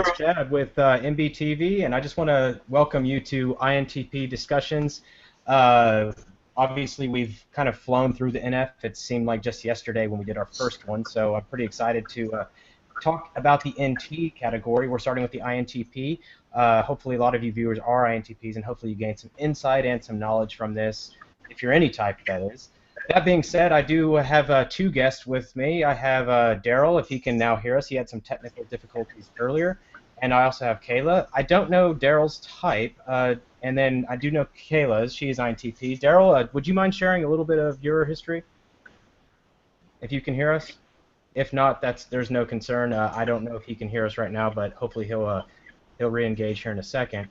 it's Chad with MBTV, and I just want to welcome you to INTP discussions. Uh, Obviously, we've kind of flown through the NF. It seemed like just yesterday when we did our first one, so I'm pretty excited to talk about the NT category. We're starting with the INTP. Hopefully, a lot of you viewers are INTPs, and hopefully you gain some insight and some knowledge from this, if you're any type, that is. That being said, I do have two guests with me. I have Daryl, if he can now hear us. He had some technical difficulties earlier. And I also have Kayla. I don't know Daryl's type, and then I do know Kayla's. She is INTP. Daryl, would you mind sharing a little bit of your history, if you can hear us? If not, there's no concern. I don't know if he can hear us right now, but hopefully he'll re-engage here in a second.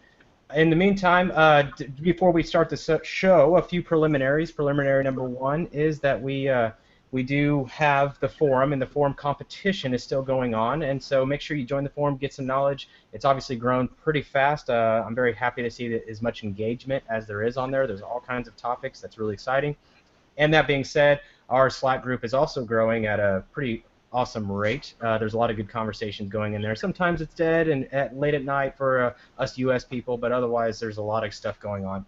In the meantime, before we start the show, a few preliminaries. Preliminary number one is that we do have the forum, and the forum competition is still going on, and so make sure you join the forum, get some knowledge. It's obviously grown pretty fast. I'm very happy to see that as much engagement as there is on there. There's all kinds of topics. That's really exciting. And that being said, our Slack group is also growing at a pretty awesome rate. There's a lot of good conversations going in there. Sometimes it's dead and late at night for us U.S. people, but otherwise there's a lot of stuff going on.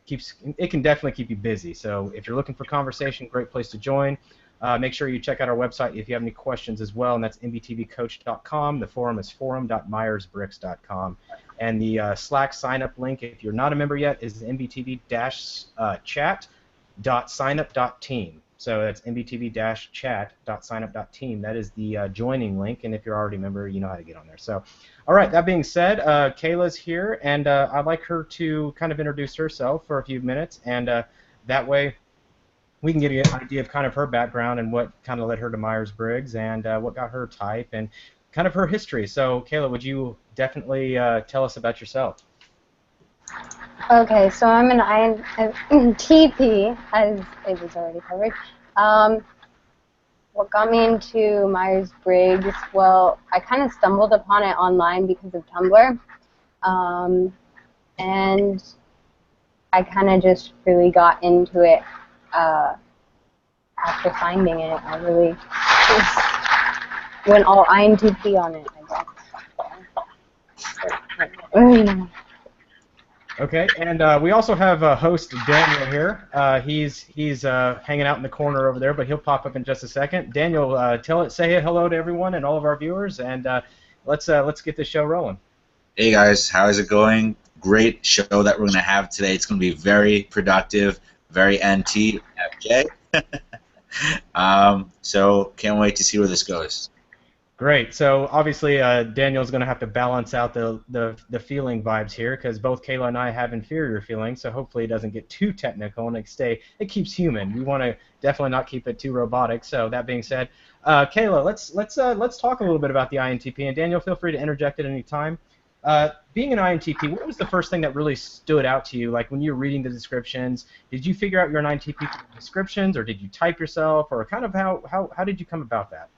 It can definitely keep you busy. So if you're looking for conversation, great place to join. Make sure you check out our website if you have any questions as well, and that's mbtvcoach.com. The forum is forum.myersbricks.com. And the Slack sign-up link, if you're not a member yet, is mbtv-chat.signup.team. So that's mbtv-chat.signup.team. That is the joining link, and if you're already a member, you know how to get on there. So, all right, that being said, Kayla's here, and I'd like her to kind of introduce herself for a few minutes, and that way we can get an idea of kind of her background and what kind of led her to Myers-Briggs and what got her type and kind of her history. So, Kayla, would you definitely tell us about yourself? Okay, so I'm an INTP, as it was already covered. What got me into Myers-Briggs? Well, I kind of stumbled upon it online because of Tumblr, and I kind of just really got into it after finding it. I really just went all INTP on it, I guess. Okay, and we also have host Daniel here. He's hanging out in the corner over there, but he'll pop up in just a second. Daniel, say hello to everyone and all of our viewers, and let's get the show rolling. Hey guys, how is it going? Great show that we're going to have today. It's going to be very productive, very ENTJ. So can't wait to see where this goes. Great. So obviously Daniel's going to have to balance out the feeling vibes here because both Kayla and I have inferior feelings, so hopefully it doesn't get too technical and it keeps human. We want to definitely not keep it too robotic. So that being said, Kayla, let's talk a little bit about the INTP, and Daniel, feel free to interject at any time. Being an INTP, what was the first thing that really stood out to you? Like when you were reading the descriptions, did you figure out you're an INTP through the descriptions, or did you type yourself, or kind of how did you come about that?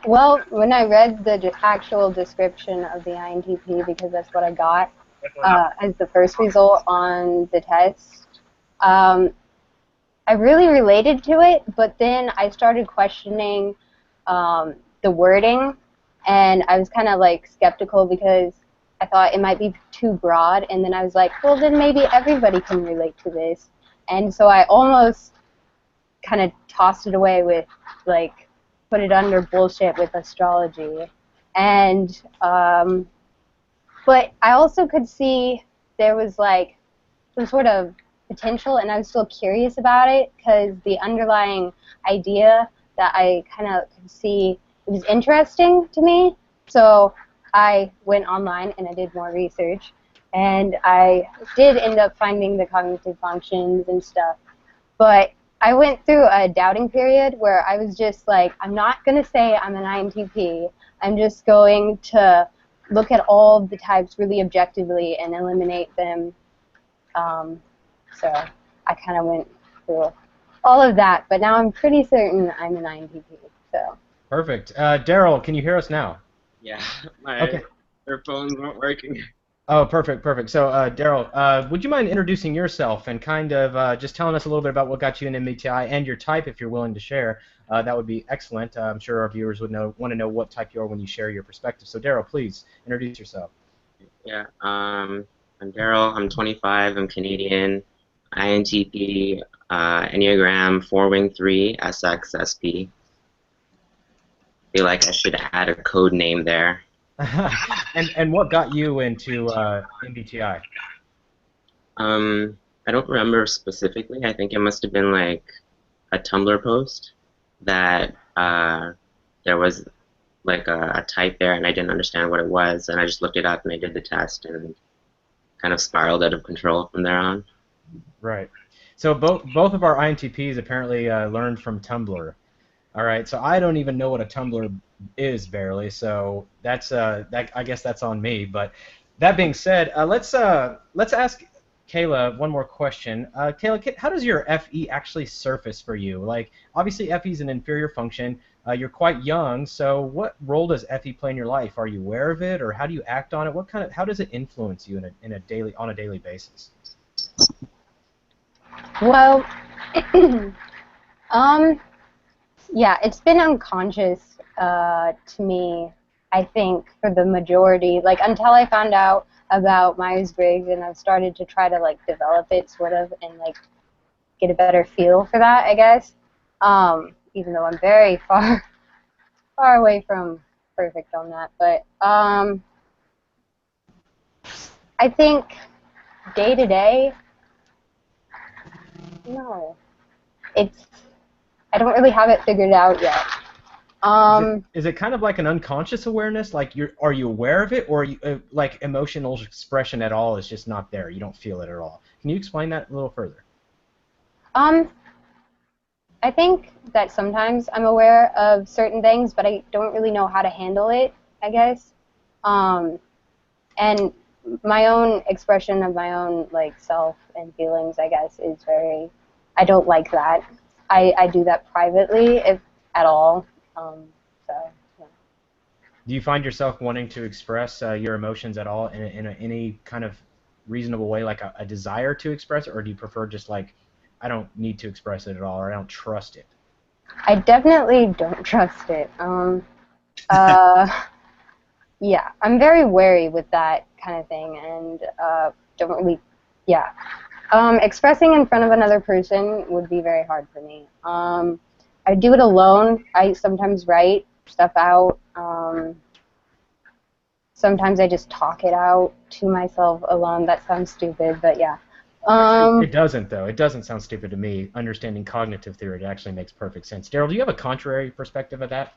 Well, when I read the actual description of the INTP, because that's what I got as the first result on the test, I really related to it, but then I started questioning the wording, and I was kind of like skeptical because I thought it might be too broad, and then I was like, well, then maybe everybody can relate to this, and so I almost kind of tossed it away with, like, put it under bullshit with astrology. And but I also could see there was like some sort of potential, and I was still curious about it because the underlying idea that I kind of could see was interesting to me. So I went online and I did more research, and I did end up finding the cognitive functions and stuff. But I went through a doubting period where I was just like, I'm not going to say I'm an INTP. I'm just going to look at all of the types really objectively and eliminate them. So I kind of went through all of that, but now I'm pretty certain I'm an INTP. So. Perfect. Daryl, can you hear us now? Yeah, my okay. earphones weren't working. Oh, perfect, perfect. So, Daryl, would you mind introducing yourself and kind of just telling us a little bit about what got you in MBTI and your type, if you're willing to share? That would be excellent. I'm sure our viewers would want to know what type you are when you share your perspective. So, Daryl, please introduce yourself. Yeah, I'm Daryl. I'm 25. I'm Canadian. INTP, Enneagram 4 Wing 3, SXSP. Feel like I should add a code name there. And what got you into MBTI? I don't remember specifically. I think it must have been like a Tumblr post that there was like a type there, and I didn't understand what it was, and I just looked it up and I did the test and kind of spiraled out of control from there on. Right. So both of our INTPs apparently learned from Tumblr. All right. So I don't even know what a Tumblr is barely. So that's that I guess that's on me. But that being said, let's ask Kayla one more question. Kayla, how does your FE actually surface for you? Like obviously FE is an inferior function. You're quite young, so what role does FE play in your life? Are you aware of it, or how do you act on it? How does it influence you on a daily basis? Well, um, yeah, it's been unconscious to me, I think, for the majority. Like, until I found out about Myers-Briggs and I've started to try to, like, develop it, sort of, and, like, get a better feel for that, I guess. Even though I'm very far away from perfect on that. But I think day to day, no. It's, I don't really have it figured out yet. Is it kind of like an unconscious awareness? Like are you aware of it, or are you, like emotional expression at all is just not there? You don't feel it at all. Can you explain that a little further? Um, I think that sometimes I'm aware of certain things, but I don't really know how to handle it, I guess. And my own expression of my own like self and feelings, I guess, is very, I don't like that. I do that privately, if at all. So, yeah. Do you find yourself wanting to express your emotions at all in any kind of reasonable way, like a desire to express it, or do you prefer just like, I don't need to express it at all, or I don't trust it? I definitely don't trust it. Uh, yeah, I'm very wary with that kind of thing, and don't really, yeah. Expressing in front of another person would be very hard for me. I do it alone. I sometimes write stuff out. Sometimes I just talk it out to myself alone. That sounds stupid, but yeah. It doesn't, though. It doesn't sound stupid to me. Understanding cognitive theory, it actually makes perfect sense. Daryl, do you have a contrary perspective of that?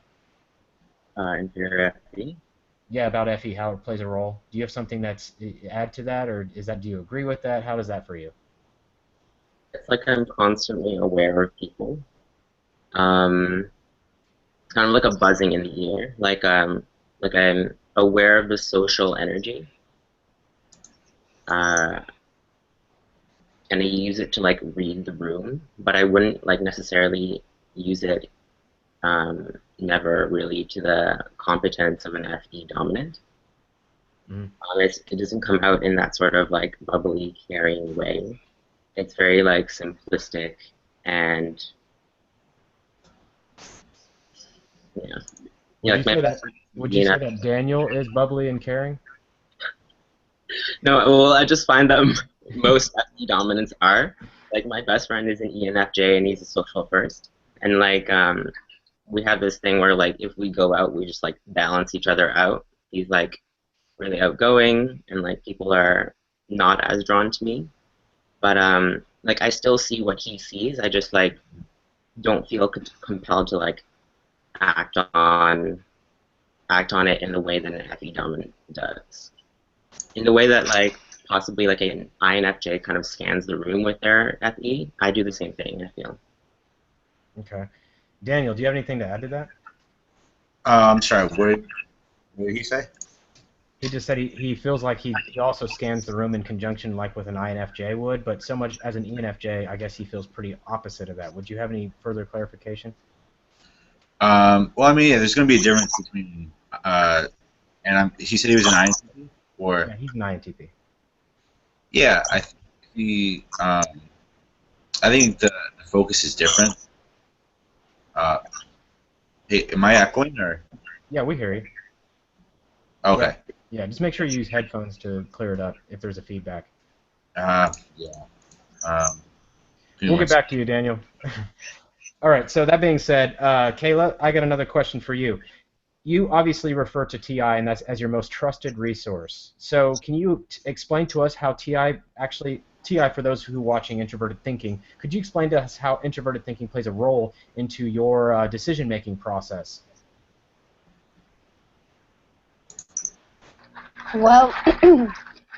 Inferior FP. Yeah, about FE, how it plays a role. Do you have something that's add to that, or do you agree with that? How is that for you? It's like I'm constantly aware of people. It's kind of like a buzzing in the ear. Like I'm aware of the social energy, uh, and I use it to like read the room, but I wouldn't like necessarily use it never really to the competence of an FE dominant. Mm. It doesn't come out in that sort of like bubbly, caring way. It's very like simplistic and yeah. Would Yeah, you like my say best that? friend, Would you say that Daniel is bubbly and caring? no, well, I just find that most FE dominants are. Like my best friend is an ENFJ and he's a social first. And like we have this thing where like if we go out, we just like balance each other out. He's like really outgoing and like people are not as drawn to me. But like I still see what he sees. I just like don't feel compelled to like act on it in the way that an FE dominant does. In the way that like possibly like an INFJ kind of scans the room with their FE, I do the same thing, I feel. Okay. Daniel, do you have anything to add to that? I'm sorry, what did he say? He just said he feels like he also scans the room in conjunction like with an INFJ would, but so much as an ENFJ, I guess he feels pretty opposite of that. Would you have any further clarification? Well, I mean, yeah, there's going to be a difference between, he said he was an INTP, Or Yeah, he's an INTP. yeah, I think the focus is different. Hey, am I echoing or? Yeah, we hear you. Okay. Yeah, just make sure you use headphones to clear it up if there's a feedback. Yeah. Um, We'll get back to you, Daniel. All right, so that being said, Kayla, I got another question for you. You obviously refer to TI and that's as your most trusted resource. So can you explain to us how TI for those who are watching introverted thinking, could you explain to us how introverted thinking plays a role into your decision-making process? Well,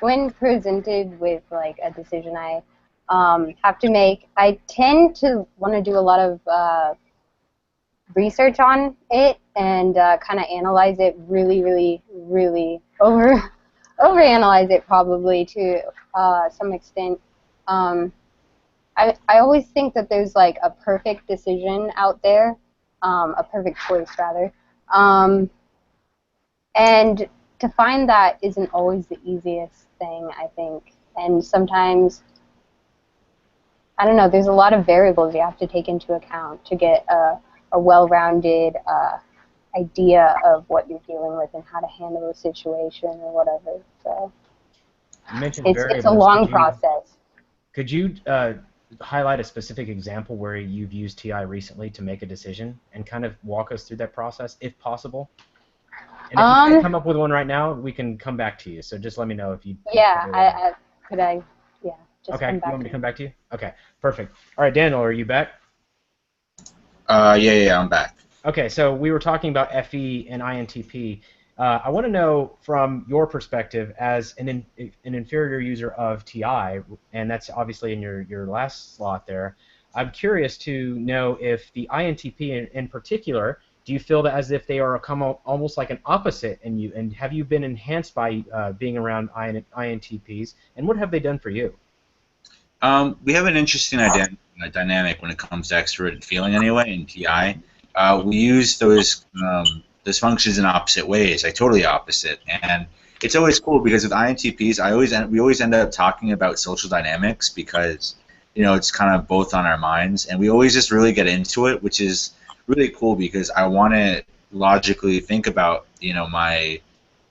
when presented with like a decision I have to make, I tend to want to do a lot of research on it and kind of analyze it really overanalyze it probably to some extent. I always think that there's like a perfect decision out there, a perfect choice rather, and to find that isn't always the easiest thing, I think. And sometimes, I don't know, there's a lot of variables you have to take into account to get a well-rounded idea of what you're dealing with and how to handle a situation or whatever. So You mentioned it's a variables. long process. Could you highlight a specific example where you've used TI recently to make a decision and kind of walk us through that process, if possible? And if you can't come up with one right now, we can come back to you. So just let me know if you. Yeah, could I? Yeah, just okay, come back. You want me to come back to you? Okay, perfect. All right, Daniel, are you back? Yeah, I'm back. Okay, so we were talking about FE and INTP. I want to know from your perspective as an inferior user of TI, and that's obviously in your last slot there. I'm curious to know if the INTP in particular, do you feel that as if they are almost like an opposite in you, and have you been enhanced by being around INTPs, and what have they done for you? We have an interesting dynamic when it comes to extroverted feeling anyway in TI. We use those functions in opposite ways, like totally opposite. And it's always cool because with INTPs, we always end up talking about social dynamics because it's kind of both on our minds, and we always just really get into it, which is really cool because I want to logically think about my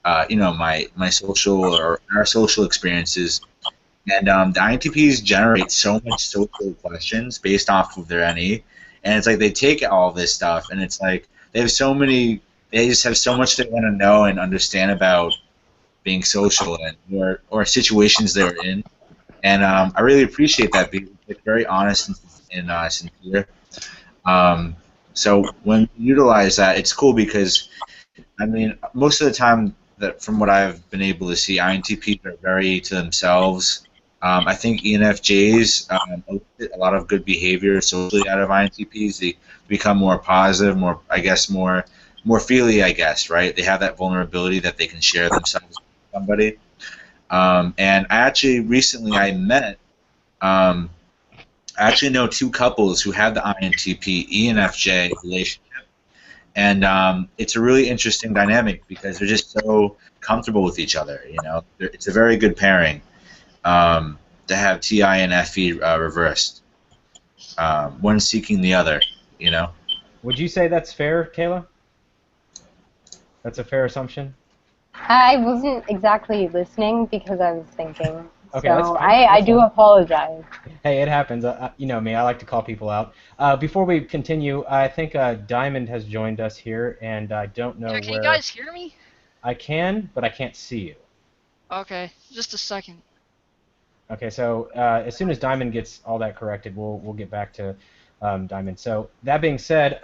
my social or our social experiences. And the INTPs generate so much social questions based off of their NE, and it's like they take all this stuff, and it's like they just have so much they want to know and understand about being social and or situations they're in, and I really appreciate that because it's very honest and sincere. So when you utilize that, it's cool because I mean most of the time that from what I've been able to see, INTPs are very to themselves. I think ENFJs a lot of good behavior socially out of INTPs. They become more positive, more feely, I guess, right? They have that vulnerability that they can share themselves with somebody. And I met, I actually know two couples who have the INTP ENFJ relationship, and it's a really interesting dynamic because they're just so comfortable with each other. It's a very good pairing. To have TI and FE reversed, one seeking the other, Would you say that's fair, Kayla? That's a fair assumption? I wasn't exactly listening because I was thinking. Okay, so that's fine. I do apologize. Hey, it happens. You know me, I like to call people out. Before we continue, I think Diamond has joined us here, and I don't know Yeah, where... can you guys hear me? I can, but I can't see you. Okay, just a second. Okay, so as soon as Diamond gets all that corrected, we'll get back to Diamond. So that being said,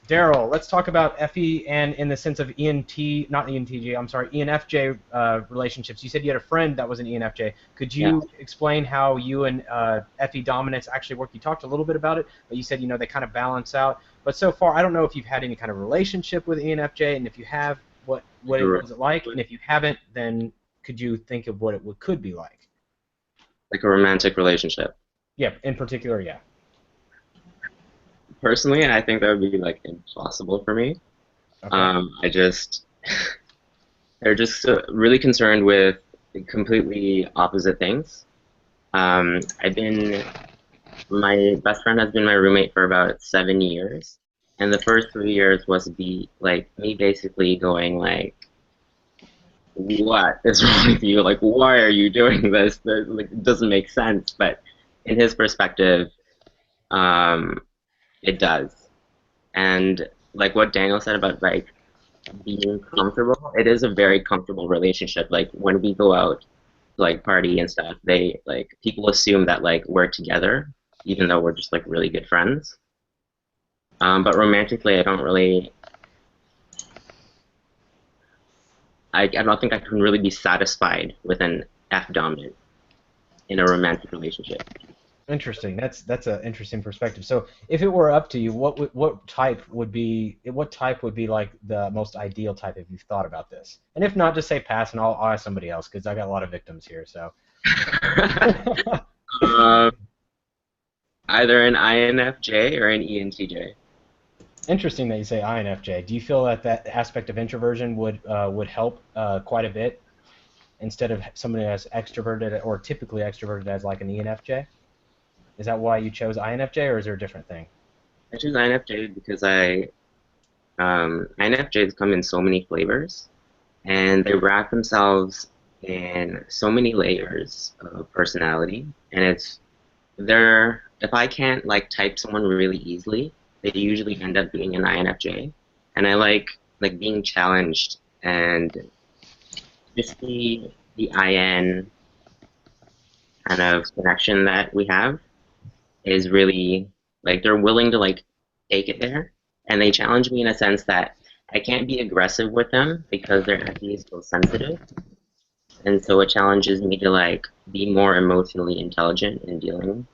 Daryl, let's talk about FE and in the sense of not ENTJ, I'm sorry, ENFJ relationships. You said you had a friend that was an ENFJ. Could you explain how you and FE dominance actually work? You talked a little bit about it, but you said they kind of balance out. But so far, I don't know if you've had any kind of relationship with ENFJ, and if you have, what was it like? And if you haven't, then could you think of what it could be like? Like a romantic relationship. Yeah, in particular, yeah. Personally, I think that would be like impossible for me. Okay. They're just really concerned with completely opposite things. I've been My best friend has been my roommate for about 7 years, and the first 3 years was me basically going like, "What is wrong with you? Like, why are you doing this? It doesn't make sense." But in his perspective, um, it does. And like what Daniel said about like being comfortable, it is a very comfortable relationship. Like when we go out like party and stuff, they like people assume that like we're together, even though we're just like really good friends. But romantically, I don't think I can really be satisfied with an F dominant in a romantic relationship. Interesting. That's an interesting perspective. So, if it were up to you, what type would be like the most ideal type if you've thought about this? And if not, just say pass, and I'll ask somebody else because I got a lot of victims here. So. uh, Either an INFJ or an ENTJ. Interesting that you say INFJ. Do you feel that that aspect of introversion would help quite a bit instead of somebody that's extroverted or typically extroverted as like an ENFJ? Is that why you chose INFJ, or is there a different thing? I choose INFJ because INFJs come in so many flavors, and they wrap themselves in so many layers of personality, and if I can't like type someone really easily, they usually end up being an INFJ, and I like being challenged and just the IN kind of connection that we have is really like they're willing to like take it there, and they challenge me in a sense that I can't be aggressive with them because their energy is so sensitive, and so it challenges me to like be more emotionally intelligent in dealing,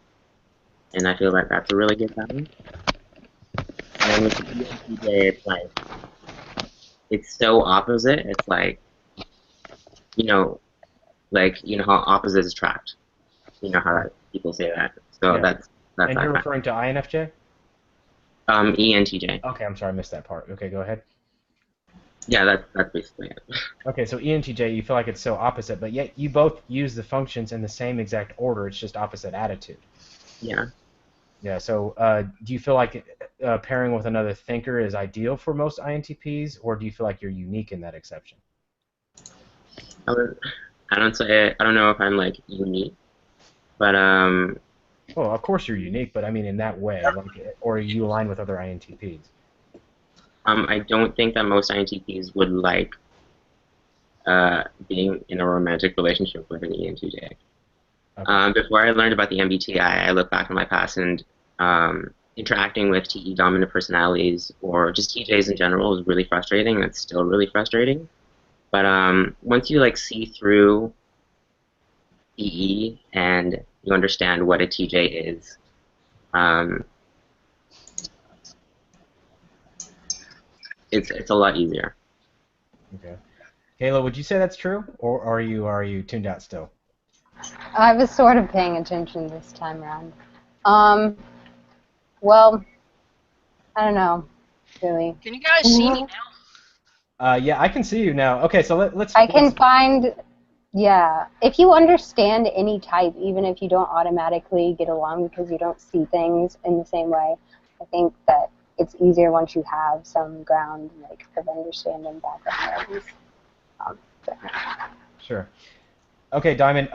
and I feel like that's a really good balance. And then with the ENTJ, it's like it's so opposite. It's like how opposites attract. You know how people say that. So Yeah. that's And you're referring to INFJ? ENTJ. Okay, I'm sorry, I missed that part. Okay, go ahead. Yeah, that's basically it. Okay, so ENTJ, you feel like it's so opposite, but yet you both use the functions in the same exact order. It's just opposite attitude. Yeah. Yeah. So, do you feel like pairing with another thinker is ideal for most INTPs, or do you feel like you're unique in that exception? I don't know if I'm like unique, but Well, of course you're unique, but I mean in that way, like, or you align with other INTPs. I don't think that most INTPs would like being in a romantic relationship with an ENTJ. Okay. Before I learned about the MBTI, I look back on my past and interacting with TE dominant personalities or just TJs in general is really frustrating. It's still really frustrating. But once you like see through EE and you understand what a TJ is, it's a lot easier. Okay. Kayla, would you say that's true, or are you tuned out still? I was sort of paying attention this time around. Well, I don't know, really. Can you guys see me now? Yeah, I can see you now. Okay, so let's. I can find, yeah, if you understand any type, even if you don't automatically get along because you don't see things in the same way, I think that it's easier once you have some ground like of understanding background at least. So. Sure. Okay, Diamond.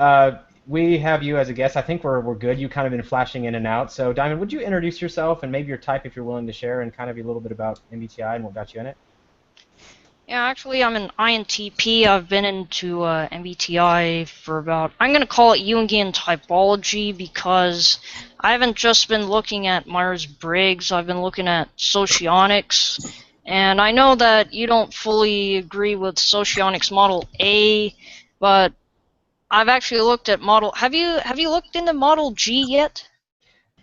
We have you as a guest. I think we're good. You kind of been flashing in and out. So, Diamond, would you introduce yourself and maybe your type if you're willing to share, and kind of a little bit about MBTI and what got you in it? Yeah, actually, I'm an INTP. I've been into MBTI for about, I'm going to call it Jungian typology because I haven't just been looking at Myers-Briggs. I've been looking at Socionics. And I know that you don't fully agree with Socionics Model A, but I've actually looked at Model... Have you looked into Model G yet?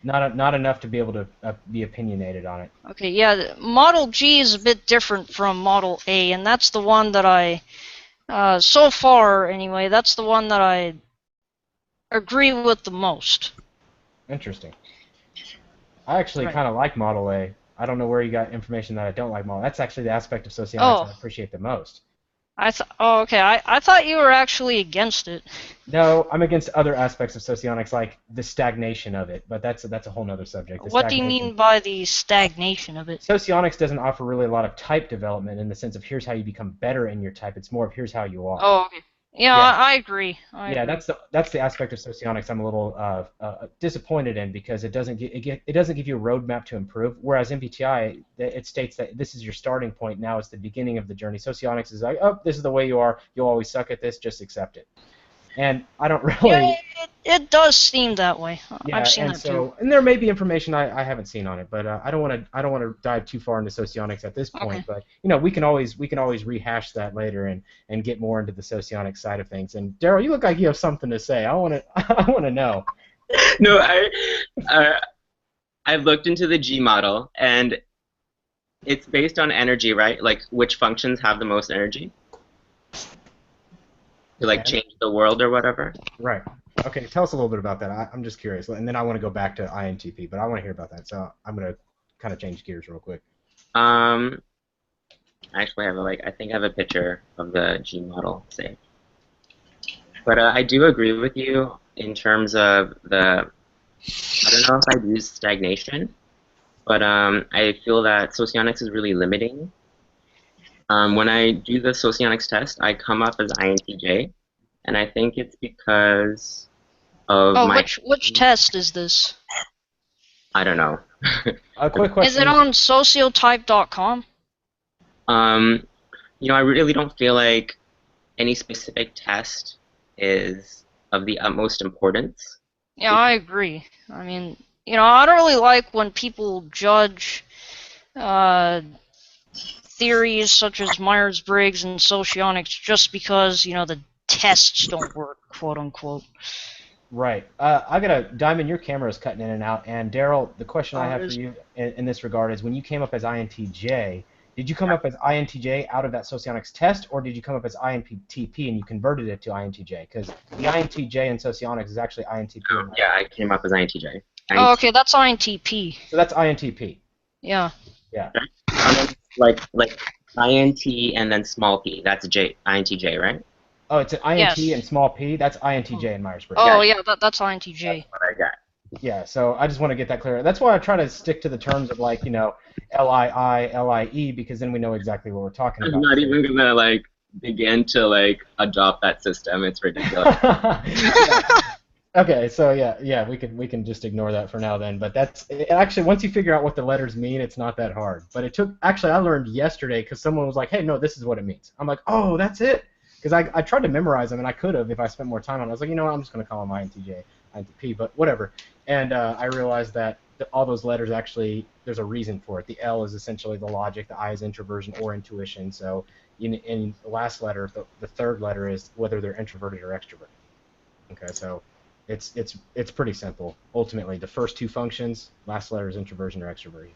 Not enough to be able to be opinionated on it. Okay, yeah, Model G is a bit different from Model A, and that's the one that I, so far anyway, that's the one that I agree with the most. Interesting. I actually kind of like Model A. I don't know where you got information that I don't like Model A. That's actually the aspect of sociology I appreciate the most. Oh, okay. I thought you were actually against it. No, I'm against other aspects of socionics, like the stagnation of it, but that's a whole nother subject. The What do you stagnation. mean by the stagnation of it? Socionics doesn't offer really a lot of type development in the sense of here's how you become better in your type. It's more of here's how you are. Oh, okay. Yeah, Yeah, I agree. I yeah, agree. that's the aspect of socionics I'm a little disappointed in because it doesn't give you a roadmap to improve. Whereas MBTI it states that this is your starting point. Now it's the beginning of the journey. Socionics is like, oh, this is the way you are. You'll always suck at this. Just accept it. And I don't Yeah, really. it does seem that way. I've Yeah, seen and that too. so and there may be information I haven't seen on it, but I don't want to dive too far into socionics at this point. Okay. But we can always rehash that later and get more into the socionics side of things. And Daryl, you look like you have something to say. I want to I want to know. No, uh, I've looked into the G model, and it's based on energy, right? Like which functions have the most energy to like Okay. change the world or whatever. Right. Okay. Tell us a little bit about that. I'm just curious, and then I want to go back to INTP, but I want to hear about that. So I'm gonna kind of change gears real quick. Um, I actually have I think I have a picture of the G model saved. But I do agree with you in terms of I don't know if I'd use stagnation, but I feel that socionics is really limiting. When I do the socionics test, I come up as INTJ, and I think it's because of Oh, my, which test is this? I don't know. A quick Is question. it on sociotype.com? I really don't feel like any specific test is of the utmost importance. Yeah, I agree. I mean, I don't really like when people judge uh, theories such as Myers-Briggs and socionics just because, the tests don't work, quote unquote. Right. I got a Diamond. Your camera is cutting in and out. And Daryl, the question I Oh, it have for is. you in this regard is: when you came up as INTJ, did you come up as INTJ out of that socionics test, or did you come up as INTP and you converted it to INTJ? Because the INTJ in socionics is actually INTP. Yeah, I came up as INTJ. Oh, okay, that's INTP. So that's INTP. Yeah. Yeah. And then, like INT and then small p. That's INTJ, right? Oh, it's an INT Yes. and small p. That's INTJ in Myers-Briggs. Oh, yeah, that's INTJ. That's what I got. Yeah, so I just want to get that clear. That's why I try to stick to the terms of like, LII, LIE, because then we know exactly what we're talking I'm about. not even gonna begin to adopt that system. It's ridiculous. Yeah. Okay, so yeah, we can just ignore that for now then. But actually once you figure out what the letters mean, it's not that hard. But I learned yesterday because someone was like, hey, no, this is what it means. I'm like, oh, that's it. Because I tried to memorize them and I could have if I spent more time on it. I was like, what, I'm just gonna call them INTJ, INTP, but whatever. And I realized that all those letters actually there's a reason for it. The L is essentially the logic, the I is introversion or intuition. So in the last letter, the third letter is whether they're introverted or extroverted. Okay, so it's pretty simple. Ultimately, the first two functions, last letter is introversion or extroversion.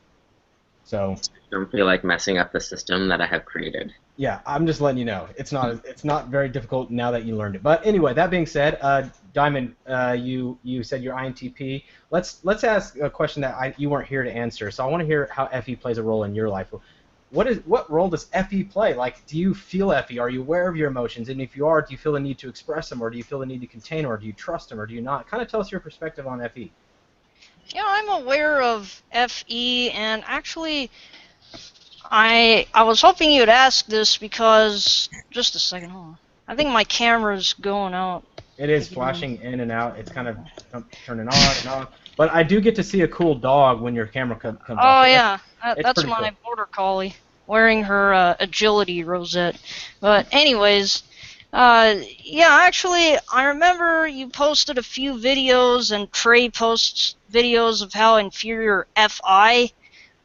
So Don't feel like messing up the system that I have created. yeah, I'm just letting you know. It's not very difficult now that you learned it. But anyway, that being said, Diamond, you said you're INTP. Let's ask a question that you weren't here to answer. So I want to hear how FE plays a role in your life. What role does FE play? Like, do you feel FE? Are you aware of your emotions? And if you are, do you feel the need to express them, or do you feel the need to contain, or do you trust them, or do you not? Kind of tell us your perspective on FE. Yeah, I'm aware of FE, and actually, I was hoping you'd ask this because just a second, hold on. I think my camera's going out. It is flashing in and out. It's kind of turning on and off. But I do get to see a cool dog when your camera comes off. Oh So yeah, it's that's pretty my cool. border collie wearing her agility rosette. But anyways, yeah, actually, I remember you posted a few videos, and Trey posts videos of how inferior FI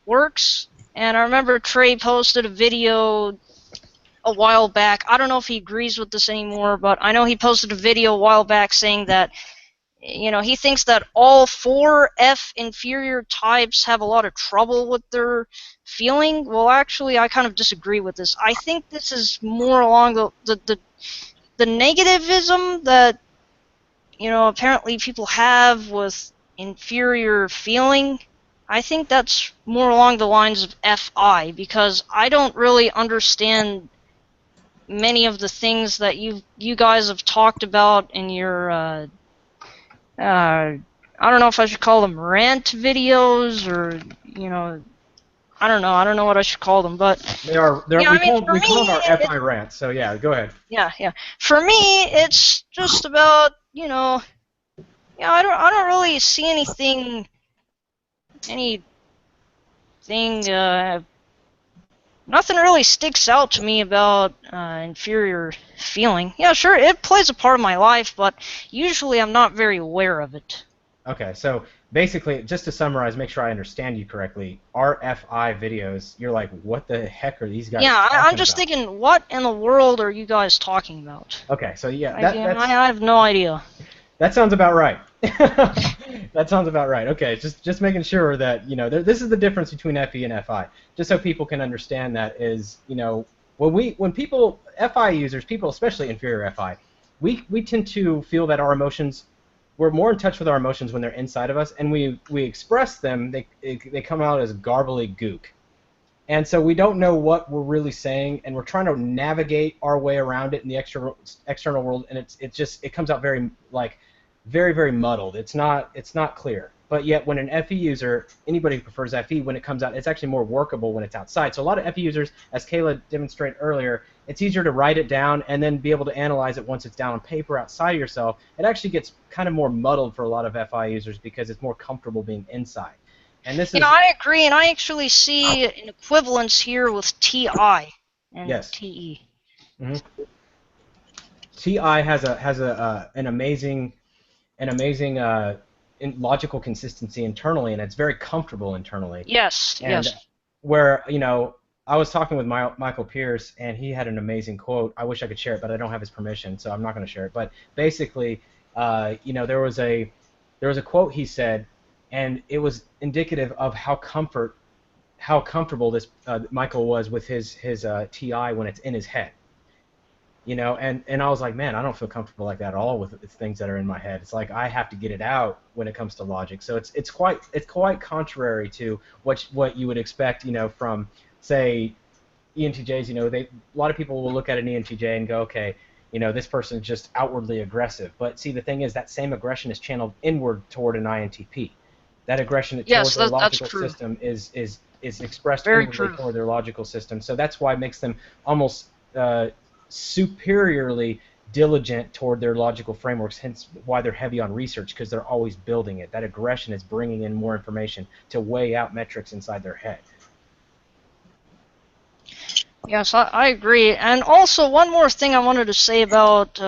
works. And I remember Trey posted a video a while back. I don't know if he agrees with this anymore, but I know he posted a video a while back saying that he thinks that all four F inferior types have a lot of trouble with their feeling. Well, actually, I kind of disagree with this. I think this is more along the negativism that apparently people have with inferior feeling. I think that's more along the lines of FI because I don't really understand many of the things that you guys have talked about in your I don't know if I should call them rant videos or I don't know what I should call them, but They're I mean for we call me them our FI rants. So yeah, go ahead. yeah. For me, it's just about I don't really see anything nothing really sticks out to me about inferior feeling. Yeah, sure, it plays a part of my life, but usually I'm not very aware of it. Okay, so basically, just to summarize, make sure I understand you correctly, our FI videos, you're like, what the heck are these guys talking I'm just about? thinking, what in the world are you guys talking about? Okay, so yeah, I have no idea. that sounds about right. That sounds about right. Okay, just making sure that this is the difference between FE and FI. Just so people can understand that is when people FI users, people especially inferior FI, we tend to feel that our emotions, we're more in touch with our emotions when they're inside of us, and we express them. They come out as garbly gook. And so we don't know what we're really saying, and we're trying to navigate our way around it in the external world, and it comes out very very muddled. It's not clear. But yet when an FE user, anybody who prefers FE, when it comes out, it's actually more workable when it's outside. So a lot of FE users, as Kayla demonstrated earlier, it's easier to write it down and then be able to analyze it once it's down on paper outside of yourself. It actually gets kind of more muddled for a lot of FI users because it's more comfortable being inside. And this is I agree, and I actually see an equivalence here with TI and yes. TE. Mm-hmm. TI has an amazing logical consistency internally, and it's very comfortable internally. Yes, and yes. Where I was talking with Michael Pierce, and he had an amazing quote. I wish I could share it, but I don't have his permission, so I'm not going to share it. But basically, there was a quote he said, and it was indicative of how comfortable this Michael was with his TI when it's in his head. And I was like, man, I don't feel comfortable like that at all with things that are in my head. It's like I have to get it out when it comes to logic. So it's quite contrary to what you would expect, from say ENTJs. A lot of people will look at an ENTJ and go, okay, this person is just outwardly aggressive. But see, the thing is that same aggression is channeled inward toward an INTP. That aggression towards their logical system is expressed inwardly toward their logical system. So that's why it makes them almost superiorly diligent toward their logical frameworks, hence why they're heavy on research, because they're always building it. That aggression is bringing in more information to weigh out metrics inside their head. Yes, I agree. And also, one more thing I wanted to say about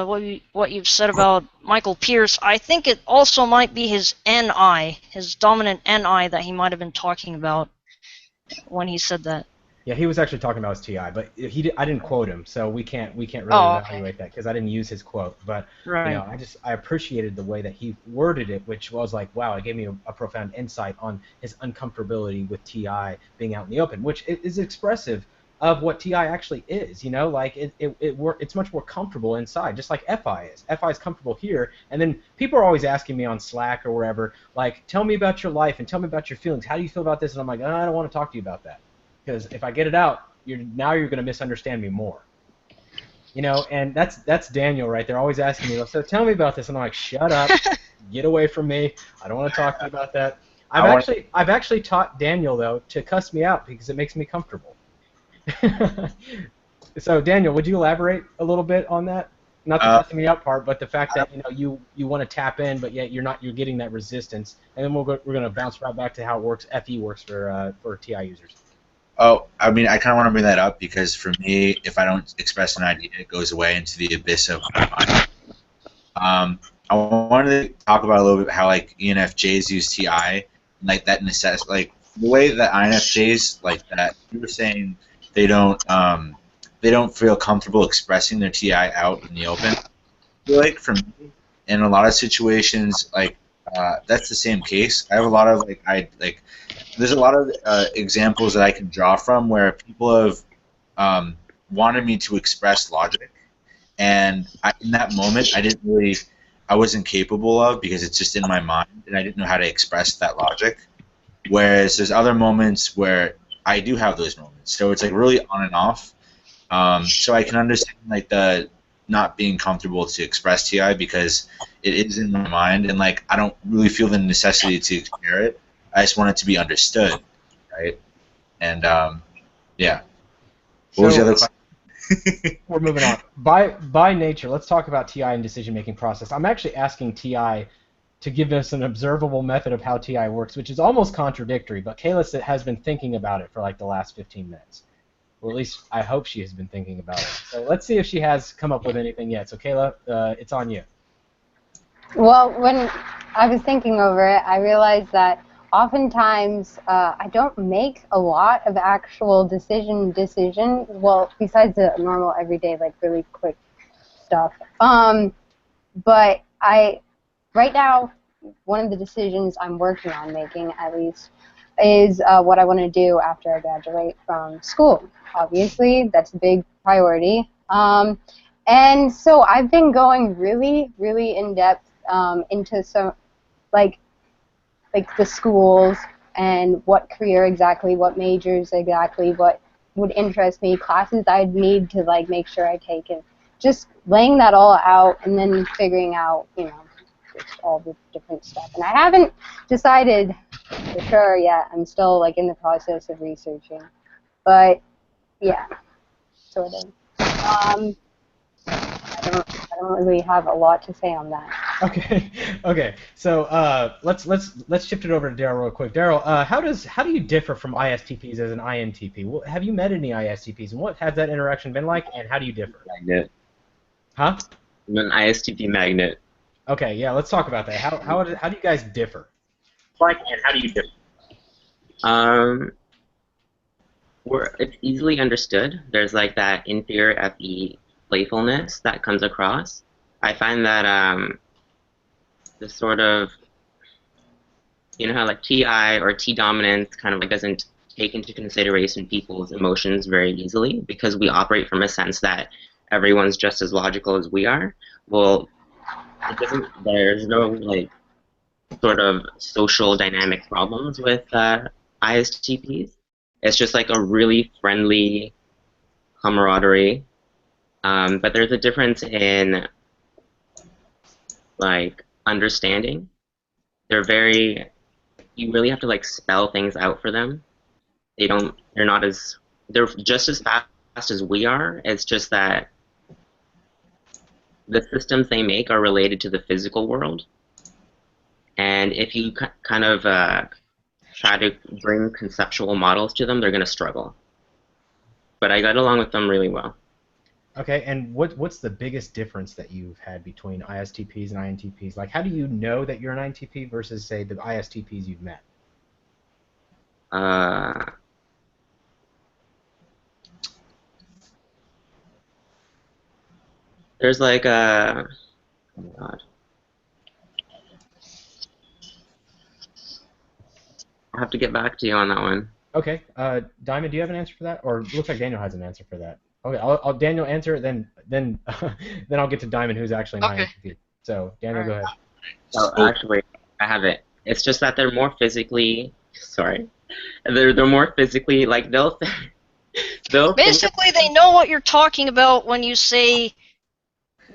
what you've said about Michael Pierce. I think it also might be his NI, his dominant NI, that he might have been talking about when he said that. Yeah, he was actually talking about his TI, but I didn't quote him, so we can't really evaluate that because I didn't use his quote. But I appreciated the way that he worded it, which was like, wow, it gave me a profound insight on his uncomfortability with TI being out in the open, which is expressive of what TI actually is. It's much more comfortable inside, just like FI is. FI is comfortable here, and then people are always asking me on Slack or wherever, like, tell me about your life and tell me about your feelings. How do you feel about this? And I'm like, I don't want to talk to you about that. Because if I get it out, you're going to misunderstand me more. And that's Daniel right there, always asking me, so tell me about this, and I'm like, shut up, get away from me, I don't want to talk to you about that. I've actually taught Daniel though to cuss me out because it makes me comfortable. So Daniel, would you elaborate a little bit on that? Not the cussing me out part, but the fact that you want to tap in, but yet you're getting that resistance, and then we're going to bounce right back to how it works. FE works for TI users. Oh, I mean, I kind of want to bring that up because for me, if I don't express an idea, it goes away into the abyss of my mind. I wanted to talk about a little bit how like ENFJs use TI, like that like the way that INFJs like that. You were saying they don't feel comfortable expressing their TI out in the open. I feel like for me, in a lot of situations, like that's the same case. I have a lot of there's a lot of examples that I can draw from where people have wanted me to express logic, and in that moment I wasn't capable of because it's just in my mind and I didn't know how to express that logic. Whereas there's other moments where I do have those moments, so it's like really on and off. So I can understand like the not being comfortable to express TI because it is in my mind, and like I don't really feel the necessity to share it. I just want it to be understood, right? And yeah. What was the other So question? we're moving on. By nature, let's talk about TI and decision-making process. I'm actually asking TI to give us an observable method of how TI works, which is almost contradictory, but Kayla has been thinking about it for like the last 15 minutes. Or at least I hope she has been thinking about it. So let's see if she has come up with anything yet. So Kayla, it's on you. Well, when I was thinking over it, I realized that oftentimes I don't make a lot of actual decision, well, besides the normal everyday, like really quick stuff. But right now, one of the decisions I'm working on making, at least, is what I want to do after I graduate from school. Obviously, that's a big priority. And so I've been going really, really in depth into some, like the schools and what career exactly, what majors exactly, what would interest me, classes I'd need to like make sure I take it. Just laying that all out and then figuring out, just all the different stuff. And I haven't decided for sure yet. I'm still like in the process of researching. But yeah, sort of. I don't really have a lot to say on that. Okay. Okay. So let's shift it over to Daryl real quick. Daryl, how do you differ from ISTPs as an INTP? Have you met any ISTPs, and what has that interaction been like, and how do you differ? Magnet. Huh? I'm an ISTP magnet. Okay. Yeah. Let's talk about that. How do you guys differ? And how do you differ? It's easily understood. There's like that inferior FE playfulness that comes across. I find that this sort of, how like TI or T dominance kind of like doesn't take into consideration people's emotions very easily because we operate from a sense that everyone's just as logical as we are. Well, there's no like sort of social dynamic problems with ISTPs. It's just like a really friendly camaraderie. But there's a difference in like understanding. You really have to like spell things out for them. They're just as fast as we are. It's just that the systems they make are related to the physical world. And if you kind of try to bring conceptual models to them, they're going to struggle. But I got along with them really well. Okay, and what's the biggest difference that you've had between ISTPs and INTPs? Like, how do you know that you're an INTP versus, say, the ISTPs you've met? There's like oh my god. I'll have to get back to you on that one. Okay, Diamond, do you have an answer for that? Or it looks like Daniel has an answer for that. Okay, I'll Daniel answer it, then then I'll get to Diamond, who's actually an INTP. So Daniel, go ahead. Oh, actually, I have it. It's just that they're more physically. Sorry, they're more physically like they'll Basically, they know what you're talking about when you say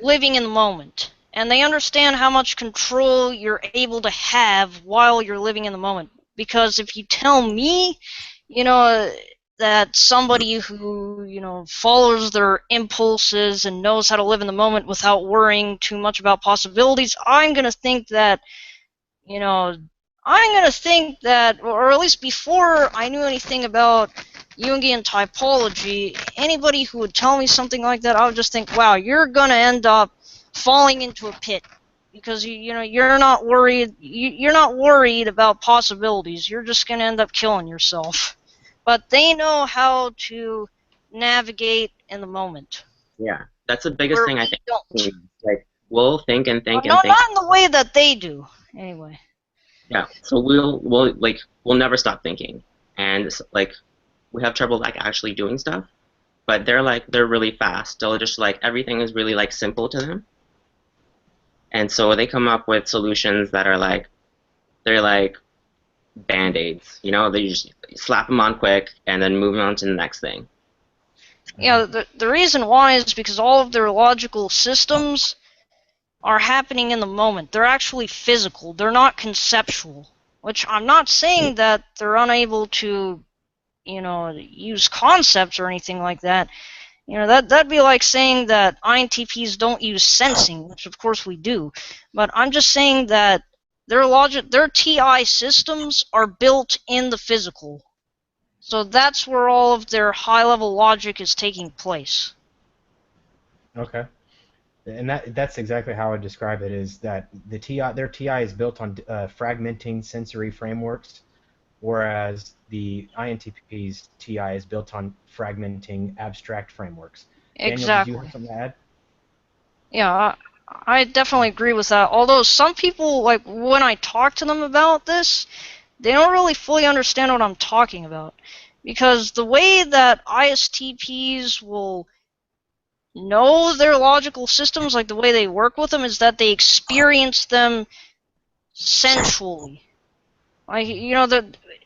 living in the moment. And they understand how much control you're able to have while you're living in the moment. Because if you tell me, that somebody who, follows their impulses and knows how to live in the moment without worrying too much about possibilities, I'm going to think that, or at least before I knew anything about Jungian typology, anybody who would tell me something like that, I would just think, wow, you're going to end up falling into a pit because you're not worried about possibilities. You're just going to end up killing yourself. But they know how to navigate in the moment. Yeah, that's the biggest thing I think. Don't. Like we'll think and think well, and think. Not in the way that they do. Anyway. Yeah, so we'll never stop thinking, and like we have trouble like actually doing stuff, but they're really fast. They'll just like everything is really like simple to them, and so they come up with solutions that are like they're like band-aids. They just slap them on quick and then move on to the next thing. Yeah, the reason why is because all of their logical systems are happening in the moment. They're actually physical. They're not conceptual. Which I'm not saying that they're unable to, use concepts or anything like that. That'd be like saying that INTPs don't use sensing, which of course we do. But I'm just saying that their TI systems are built in the physical. So that's where all of their high-level logic is taking place. Okay. And that's exactly how I would describe it, is that their TI is built on fragmenting sensory frameworks, whereas the INTP's TI is built on fragmenting abstract frameworks. Daniel, did you Exactly. have something to add? Yeah, I definitely agree with that. Although some people, like, when I talk to them about this, they don't really fully understand what I'm talking about. Because the way that ISTPs will know their logical systems, like the way they work with them, is that they experience them sensually. Like,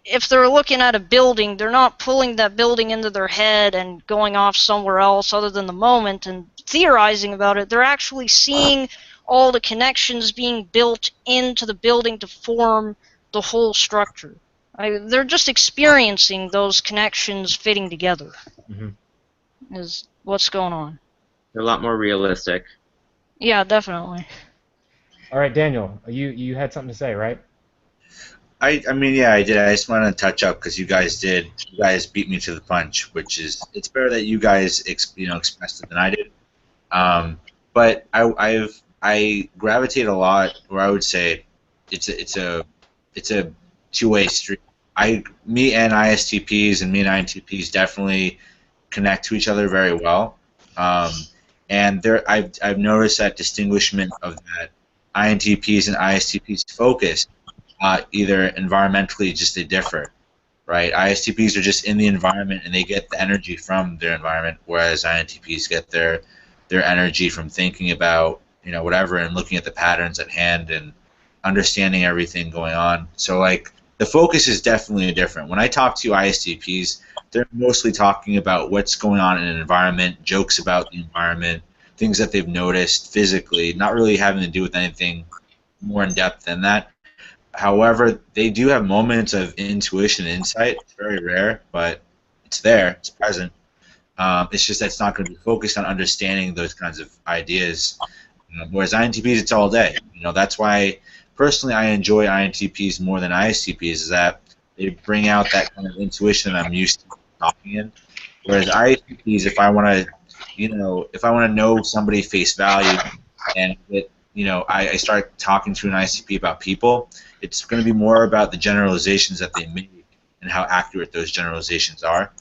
if they're looking at a building, they're not pulling that building into their head and going off somewhere else other than the moment and theorizing about it. They're actually seeing all the connections being built into the building to form the whole structure. They're just experiencing those connections fitting together. Is what's going on. They're a lot more realistic. Yeah, definitely. All right, Daniel, you had something to say, right? I mean, yeah, I did. I just wanted to touch up because you guys beat me to the punch, which is, it's better that you guys expressed it than I did. But I gravitate a lot, or I would say it's a two-way street. Me and ISTPs and me and INTPs definitely connect to each other very well. And I've noticed that distinguishment of that INTPs and ISTPs focus. Either environmentally, just they differ, right? ISTPs are just in the environment and they get the energy from their environment, whereas INTPs get their energy from thinking about whatever and looking at the patterns at hand and understanding everything going on. So like the focus is definitely different. When I talk to ISTPs, they're mostly talking about what's going on in an environment, jokes about the environment, things that they've noticed physically, not really having to do with anything more in depth than that. However, they do have moments of intuition and insight. It's very rare, but it's there. It's present. It's just that it's not going to be focused on understanding those kinds of ideas. Whereas INTPs, it's all day. That's why personally I enjoy INTPs more than ISTPs, is that they bring out that kind of intuition that I'm used to talking in. Whereas ISTPs, if I want to know somebody face value and I start talking to an ISTP about people, it's going to be more about the generalizations that they make and how accurate those generalizations are.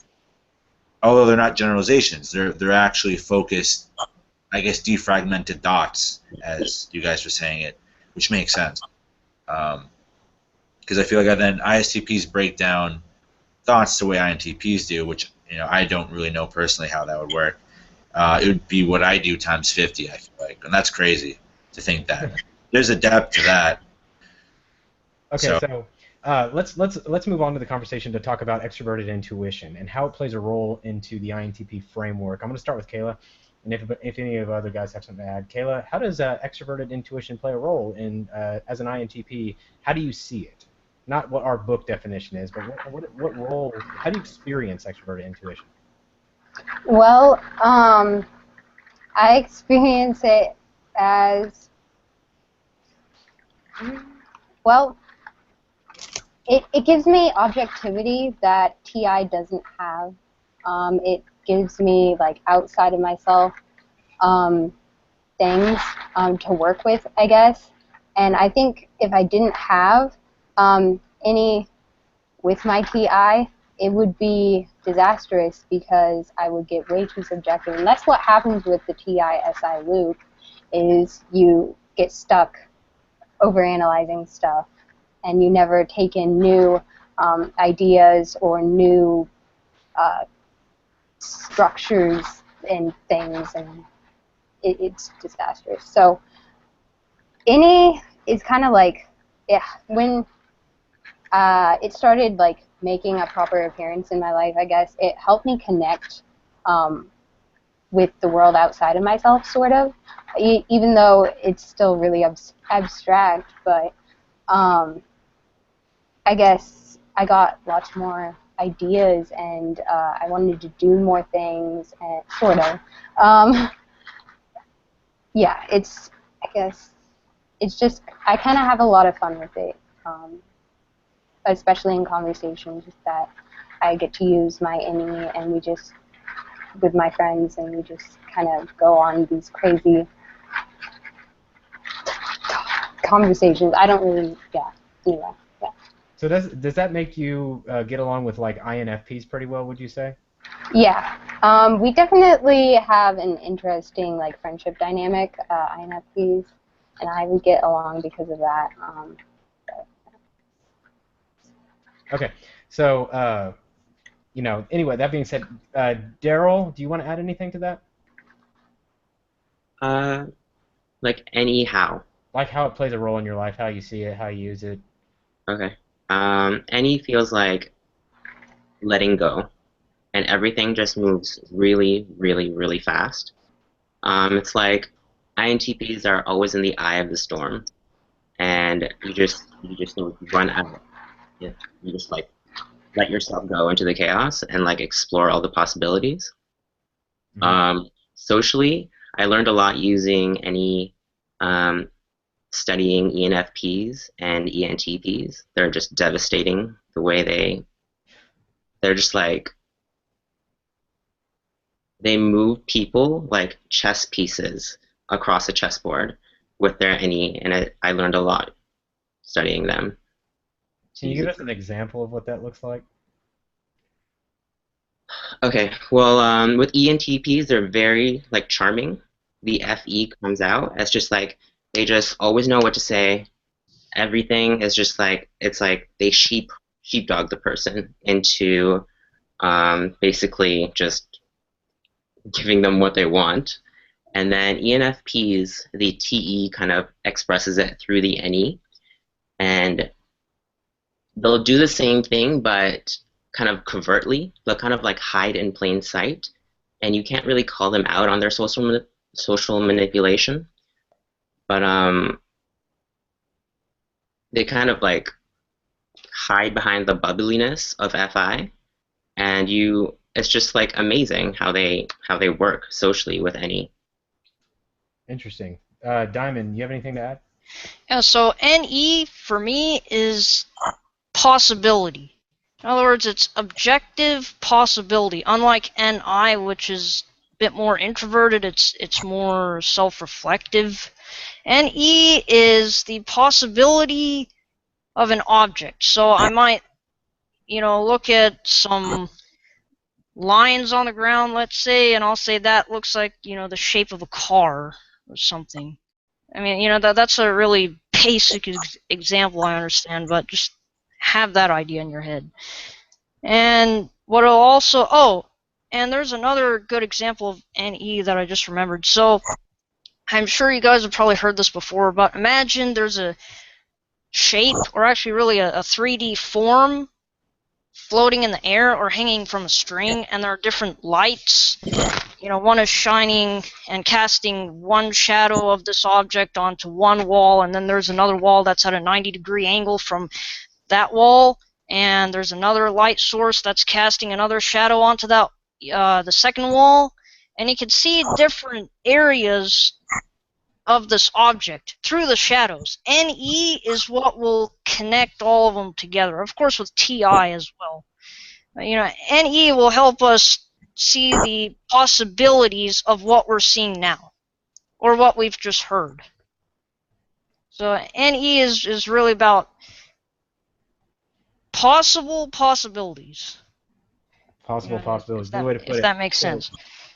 Although they're not generalizations, they're actually focused, I guess, defragmented thoughts, as you guys were saying it, which makes sense. Because I feel like then ISTPs break down thoughts the way INTPs do, which I don't really know personally how that would work. It would be what I do times 50, I feel like, and that's crazy to think that. There's a depth to that. Okay, so let's move on to the conversation to talk about extroverted intuition and how it plays a role into the INTP framework. I'm going to start with Kayla, and if any of the other guys have something to add. Kayla, how does extroverted intuition play a role in as an INTP? How do you see it? Not what our book definition is, but what role? How do you experience extroverted intuition? Well, I experience it as, well, it gives me objectivity that TI doesn't have. It gives me, like, outside of myself things to work with, I guess. And I think if I didn't have any with my TI, it would be disastrous because I would get way too subjective. And that's what happens with the TI-SI loop, is you get stuck overanalyzing stuff and you never take in new ideas or new structures and things, and it's disastrous. So any is kind of like, yeah, when it started like making a proper appearance in my life, I guess, it helped me connect with the world outside of myself, sort of, even though it's still really abstract, but I guess I got lots more ideas, and I wanted to do more things, and sort of. Yeah, I guess, it's just, I kind of have a lot of fun with it, especially in conversations that I get to use my INE, and we just, with my friends, and we just kind of go on these crazy conversations. I don't really, yeah, anyway, yeah. So does that make you get along with like INFPs pretty well, would you say? Yeah, we definitely have an interesting like friendship dynamic, INFPs, and I would get along because of that. Okay, so anyway, that being said, Daryl, do you want to add anything to that? Like anyhow. Like how it plays a role in your life, how you see it, how you use it. Okay. Any feels like letting go, and everything just moves really, really, really fast. It's like INTPs are always in the eye of the storm, and you just run out. You just like let yourself go into the chaos and like explore all the possibilities. Mm-hmm. Socially, I learned a lot using any studying ENFPs and ENTPs. They're just devastating the way they're just like, they move people like chess pieces across a chessboard with their NE, and I learned a lot studying them. Can you give us an example of what that looks like? Okay, well, with ENTPs, they're very like charming. The FE comes out as just like they just always know what to say. Everything is just like, it's like they sheepdog the person into basically just giving them what they want. And then ENFPs, the TE kind of expresses it through the NE, and they'll do the same thing, but kind of covertly. They'll kind of like hide in plain sight, and you can't really call them out on their social manipulation. But they kind of like hide behind the bubbliness of FI, and it's just like amazing how they work socially with NE. Interesting. Diamond, you have anything to add? Yeah, so NE for me is possibility. In other words, it's objective possibility. Unlike NI, which is a bit more introverted, it's more self-reflective. NE is the possibility of an object. So I might, look at some lines on the ground, let's say, and I'll say that looks like, the shape of a car or something. I mean, that's a really basic example, I understand, but just have that idea in your head. And what it'll also, and there's another good example of NE that I just remembered. So I'm sure you guys have probably heard this before, but imagine there's a shape, or actually really a 3D form floating in the air or hanging from a string, and there are different lights. One is shining and casting one shadow of this object onto one wall, and then there's another wall that's at a 90-degree angle from that wall, and there's another light source that's casting another shadow onto that the second wall, and you can see different areas of this object through the shadows. NE is what will connect all of them together, of course with TI as well. NE will help us see the possibilities of what we're seeing now, or what we've just heard. So NE is really about possible possibilities. Possible possibilities. Good way to put if it. that makes sense.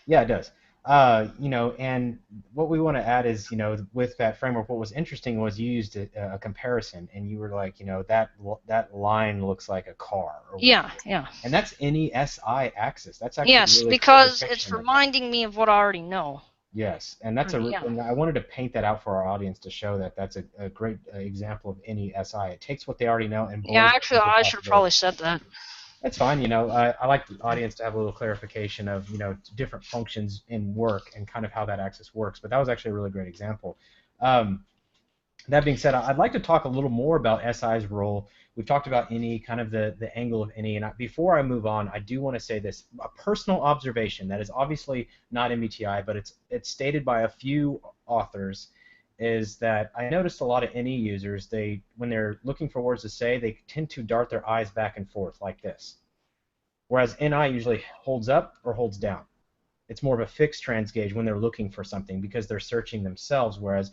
Yeah, it does. And what we want to add is, with that framework, what was interesting was you used a comparison, and you were like, that line looks like a car. Yeah. And that's NESI axis. That's actually yes, really because cool it's reminding me of what I already know. Yes, and that's and I wanted to paint that out for our audience to show that that's a great example of NESI. It takes what they already know and actually, I should have probably said that. It's fine. I like the audience to have a little clarification of, different functions in work and kind of how that axis works. But that was actually a really great example. Um, that being said, I'd like to talk a little more about SI's role. We've talked about NE, kind of the angle of NE. And before I move on, I do want to say this, a personal observation that is obviously not MBTI, but it's stated by a few authors, is that I noticed a lot of NE users, when they're looking for words to say, they tend to dart their eyes back and forth like this. Whereas NI usually holds up or holds down. It's more of a fixed transgauge when they're looking for something because they're searching themselves, whereas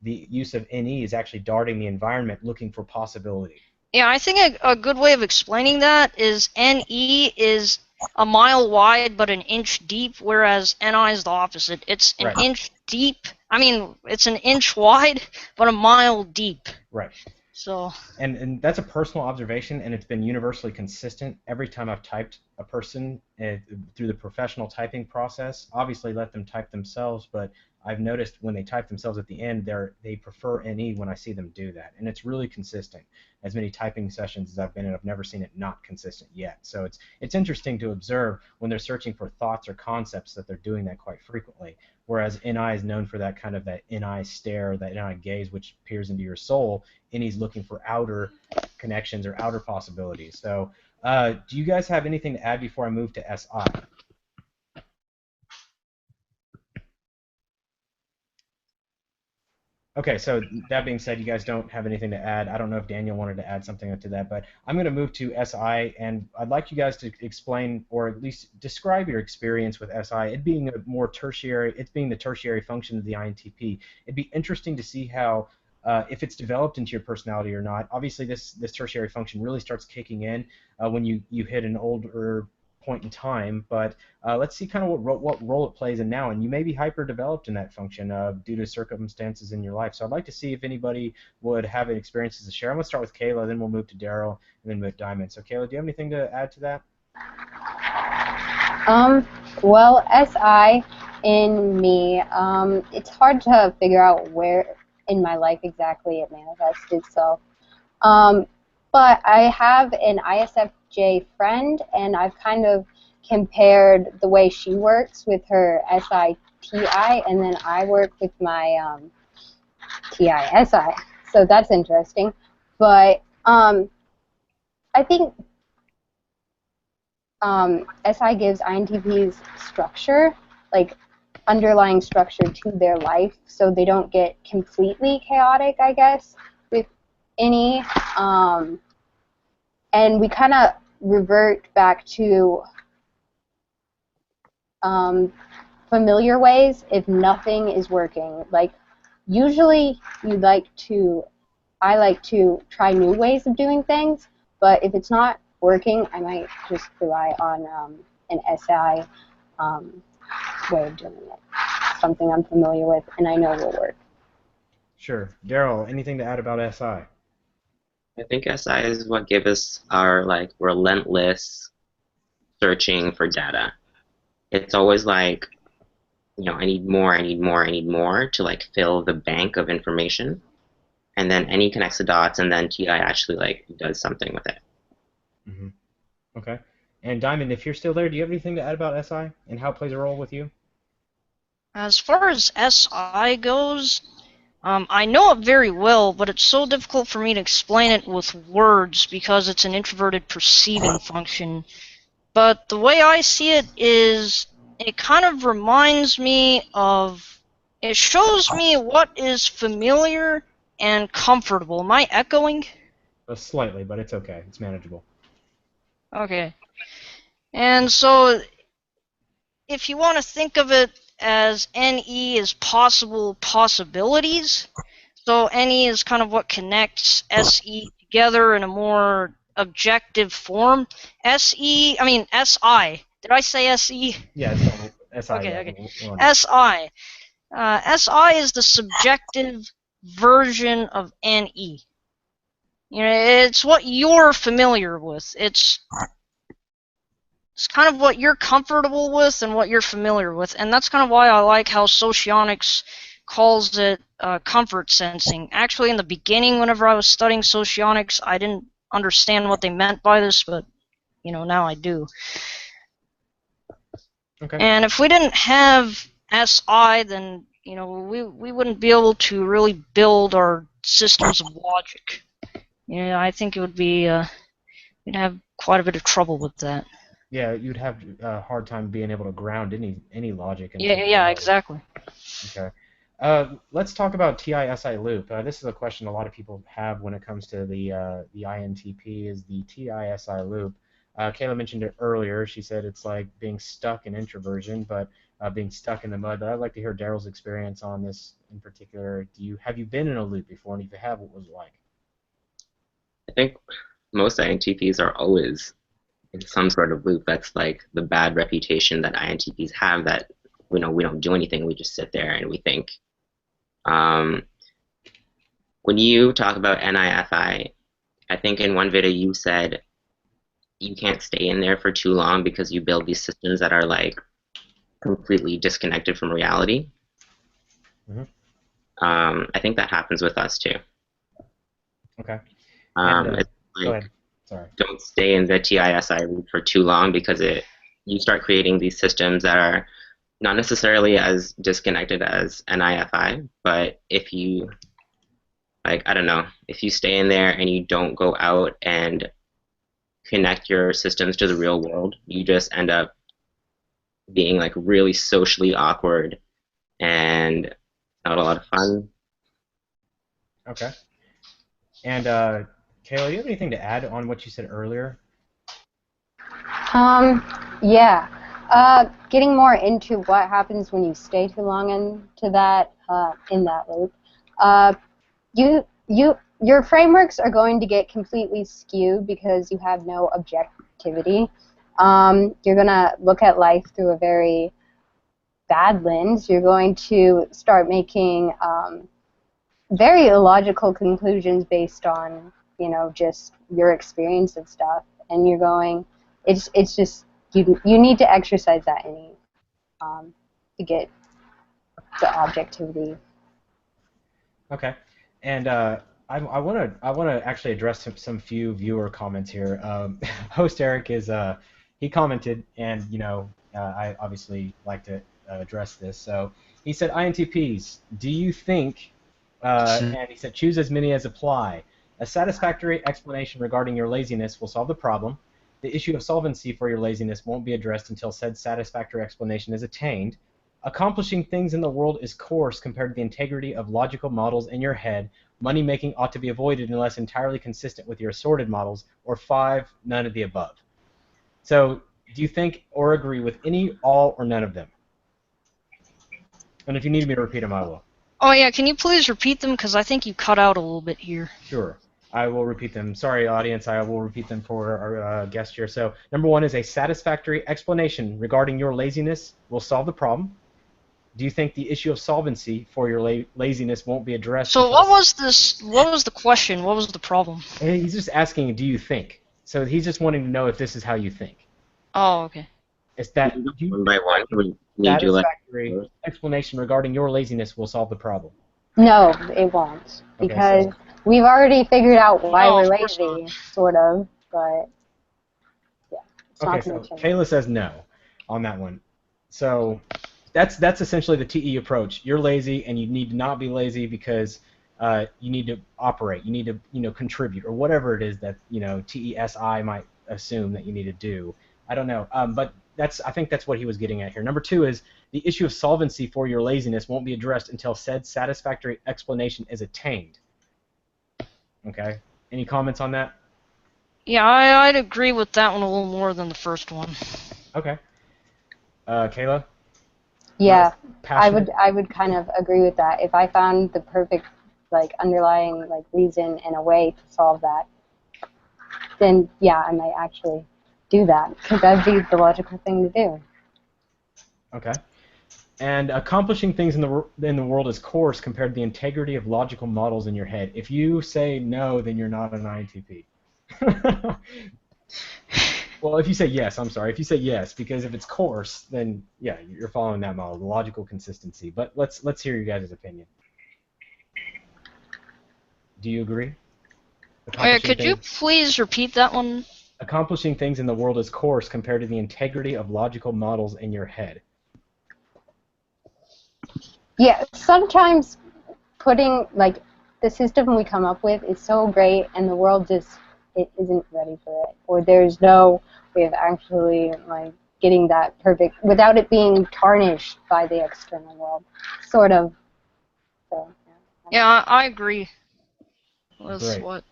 the use of NE is actually darting the environment looking for possibility. Yeah, I think a good way of explaining that is NE is a mile wide but an inch deep, whereas NI is the opposite. It's an inch deep. I mean, it's an inch wide but a mile deep. Right. So. And that's a personal observation, and it's been universally consistent every time I've typed a person through the professional typing process. Obviously, let them type themselves, but I've noticed when they type themselves at the end, they prefer NE when I see them do that, and it's really consistent. As many typing sessions as I've been in, I've never seen it not consistent yet. So it's interesting to observe when they're searching for thoughts or concepts that they're doing that quite frequently. Whereas NI is known for that kind of that NI stare, that NI gaze, which peers into your soul. NE's looking for outer connections or outer possibilities. So do you guys have anything to add before I move to SI? Okay, so that being said, you guys don't have anything to add. I don't know if Daniel wanted to add something to that, but I'm going to move to SI, and I'd like you guys to explain or at least describe your experience with SI. It being a more tertiary, it's being the tertiary function of the INTP. It'd be interesting to see how, if it's developed into your personality or not. Obviously, this tertiary function really starts kicking in when you hit an older point in time, but let's see kind of what role it plays in now. And you may be hyper developed in that function due to circumstances in your life. So I'd like to see if anybody would have experiences to share. I'm going to start with Kayla, then we'll move to Daryl, and then move to Diamond. So Kayla, do you have anything to add to that? Well, SI in me, it's hard to figure out where in my life exactly it manifests itself. But I have an ISFJ friend, and I've kind of compared the way she works with her SITI, and then I work with my TISI. So that's interesting. But I think SI gives INTPs structure, like underlying structure to their life, so they don't get completely chaotic, I guess, with any. And we kind of revert back to familiar ways if nothing is working. Like, usually I like to try new ways of doing things, but if it's not working, I might just rely on an SI way of doing it. Something I'm familiar with and I know will work. Sure. Daryl, anything to add about SI? I think SI is what gives us our relentless searching for data. It's always like, I need more, I need more, I need more to fill the bank of information, and then NE connects the dots, and then TI actually does something with it. Mm-hmm. Okay. And Diamond, if you're still there, do you have anything to add about SI and how it plays a role with you? As far as SI goes, I know it very well, but it's so difficult for me to explain it with words because it's an introverted perceiving function. But the way I see it is, it kind of reminds me of, it shows me what is familiar and comfortable. Am I echoing? Slightly, but it's okay. It's manageable. Okay. And so, if you want to think of it as NE is possible possibilities, so NE is kind of what connects SE together in a more objective form. SI, did I say SE? Yeah, it's SI. Okay, yeah, okay. SI. SI is the subjective version of NE. It's what you're familiar with. It's kind of what you're comfortable with and what you're familiar with, and that's kind of why I like how Socionics calls it comfort sensing. Actually, in the beginning, whenever I was studying Socionics, I didn't understand what they meant by this, but now I do. Okay. And if we didn't have SI, then we wouldn't be able to really build our systems of logic. I think it would be we'd have quite a bit of trouble with that. Yeah, you'd have a hard time being able to ground any logic into Yeah, reality. exactly. Okay. Let's talk about TI-SI loop. This is a question a lot of people have when it comes to the INTP is the TI-SI loop. Kayla mentioned it earlier. She said it's like being stuck in introversion, but being stuck in the mud. But I'd like to hear Daryl's experience on this in particular. Have you been in a loop before? And if you have, what was it like? I think most INTPs are always in some sort of loop. That's like the bad reputation that INTPs have, that we don't do anything, we just sit there and we think. When you talk about NIFI, I think in one video you said you can't stay in there for too long because you build these systems that are like completely disconnected from reality. Mm-hmm. I think that happens with us too. Okay. It's Go like, ahead. Sorry. don't stay in the TISI loop for too long, because you start creating these systems that are not necessarily as disconnected as NIFI, but if you, like, I don't know, if you stay in there and you don't go out and connect your systems to the real world, you just end up being like really socially awkward and not a lot of fun. Okay. And Kayla, you have anything to add on what you said earlier? Yeah. Getting more into what happens when you stay too long into that in that loop. Your frameworks are going to get completely skewed because you have no objectivity. You're gonna look at life through a very bad lens. You're going to start making very illogical conclusions based on just your experience of stuff, and you're going. It's just you need to exercise that in you to get the objectivity. Okay, and I want to actually address some few viewer comments here. Host Eric he commented, and I obviously like to address this. So he said, INTPs, do you think? And he said, choose as many as apply. A satisfactory explanation regarding your laziness will solve the problem. The issue of solvency for your laziness won't be addressed until said satisfactory explanation is attained. Accomplishing things in the world is coarse compared to the integrity of logical models in your head. Money-making ought to be avoided unless entirely consistent with your assorted models. Or 5, none of the above. So, do you think or agree with any, all, or none of them? And if you need me to repeat them, I will. Oh yeah, can you please repeat them, because I think you cut out a little bit here. Sure. I will repeat them. Sorry, audience, I will repeat them for our guest here. So, number 1 is a satisfactory explanation regarding your laziness will solve the problem. Do you think the issue of solvency for your laziness won't be addressed? So what was this? What was the question? What was the problem? He's just asking, do you think? So he's just wanting to know if this is how you think. Oh, okay. It's that one by one. Satisfactory explanation regarding your laziness will solve the problem. No, it won't, because we've already figured out why we're lazy, sort of, but yeah. Okay, so Kayla says no on that one. So that's essentially the TE approach. You're lazy, and you need to not be lazy because you need to operate. You need to contribute, or whatever it is that TESI might assume that you need to do. I don't know, but I think that's what he was getting at here. Number 2 is the issue of solvency for your laziness won't be addressed until said satisfactory explanation is attained. Okay. Any comments on that? Yeah, I'd agree with that one a little more than the first one. Okay. Kayla? Yeah, I would kind of agree with that. If I found the perfect underlying reason and a way to solve that, then yeah, I might actually do that, because that'd be the logical thing to do. Okay. And accomplishing things in the world is coarse compared to the integrity of logical models in your head. If you say no, then you're not an INTP. Well, if you say yes, I'm sorry. If you say yes, because if it's coarse, then yeah, you're following that model, the logical consistency. But let's hear your guys' opinion. Do you agree? Could you please repeat that one? Accomplishing things in the world is coarse compared to the integrity of logical models in your head. Yeah, sometimes putting, like, the system we come up with is so great and the world just, it isn't ready for it. Or there's no way of actually, like, getting that perfect without it being tarnished by the external world. Sort of. So, Yeah, I agree with Great. what.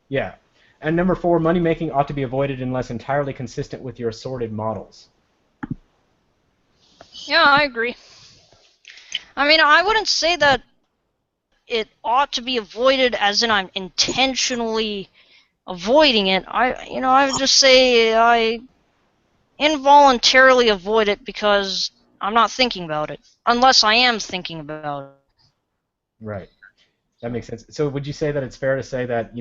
Yeah. And number 4, money making ought to be avoided unless entirely consistent with your assorted models. Yeah, I agree. I mean, I wouldn't say that it ought to be avoided as in I'm intentionally avoiding it. I would just say I involuntarily avoid it because I'm not thinking about it, unless I am thinking about it. Right. That makes sense. So would you say that it's fair to say that,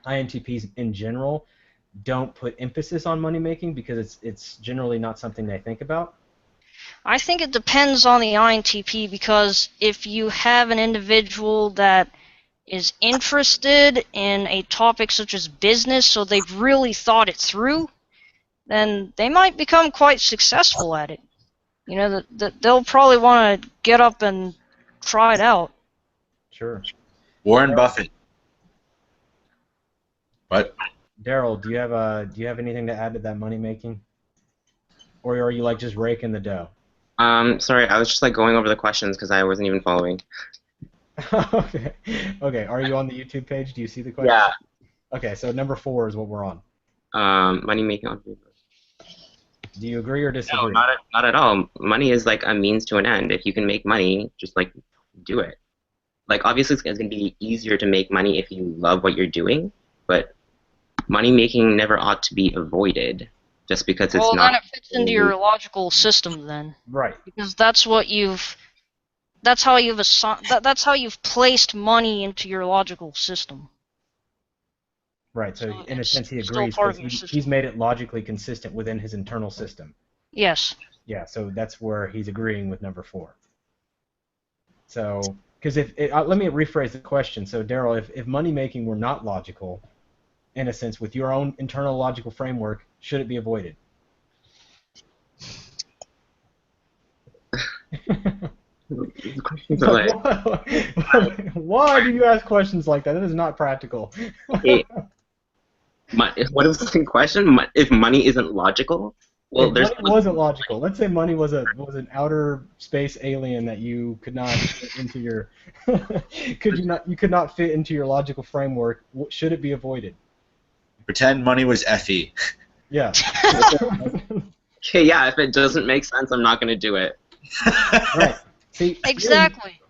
INTPs in general don't put emphasis on money making because it's generally not something they think about? I think it depends on the INTP, because if you have an individual that is interested in a topic such as business, so they've really thought it through, then they might become quite successful at it. They'll probably want to get up and try it out. Sure. Warren Buffett. What? Daryl, do you have anything to add to that money making? Or are you like just raking the dough? Sorry, I was just like going over the questions because I wasn't even following. Okay. Okay. Are you on the YouTube page? Do you see the question? Yeah. Okay, so number 4 is what we're on. Money making on paper. Do you agree or disagree? No, not at all. Money is like a means to an end. If you can make money, just like do it. Like obviously it's going to be easier to make money if you love what you're doing, but money making never ought to be avoided just because it's Well, not. then it fits into your logical system then, Right. because that's how you've placed money into your logical system. Right. So So in a it's sense he still agrees part because of your system. he's made it logically consistent within his internal system. Yes. Yeah, so that's where he's agreeing with number 4. So, because let me rephrase the question. So, Daryl, if money making were not logical, in a sense, with your own internal logical framework, should it be avoided? Why do you ask questions like that? That is not practical. Okay. What is the question? If money isn't logical? Well, If there's money wasn't logical, let's say money was an outer space alien that you could not fit into your you could not fit into your logical framework. Should it be avoided? Pretend money was Effie. Yeah. Okay, yeah, if it doesn't make sense, I'm not going to do it. Right. See. Exactly.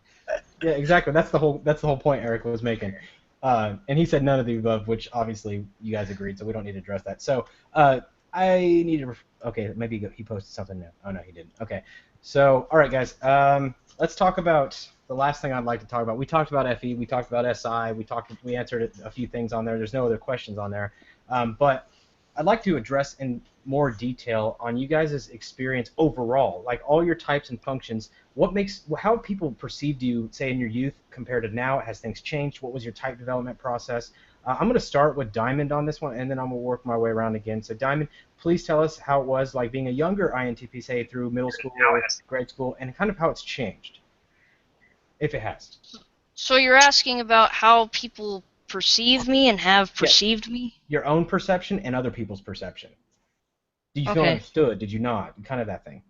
Yeah, exactly. That's the whole point Eric was making. And he said none of the above, which obviously you guys agreed, so we don't need to address that. So I need to. Okay, maybe he posted something new. Oh no, he didn't. Okay. So all right, guys. Let's talk about the last thing I'd like to talk about. We talked about FE. We talked about SI. We answered a few things on there. There's no other questions on there. But I'd like to address in more detail on you guys' experience overall, like all your types and functions. How people perceived you, say, in your youth compared to now? Has things changed? What was your type development process? I'm going to start with Diamond on this one, and then I'm going to work my way around again. So Diamond, please tell us how it was like being a younger INTP, say, through middle school or grade school, and kind of how it's changed, if it has. So you're asking about how people perceive me and have perceived me? Your own perception and other people's perception. Did you feel Okay. understood? Did you not? Kind of that thing.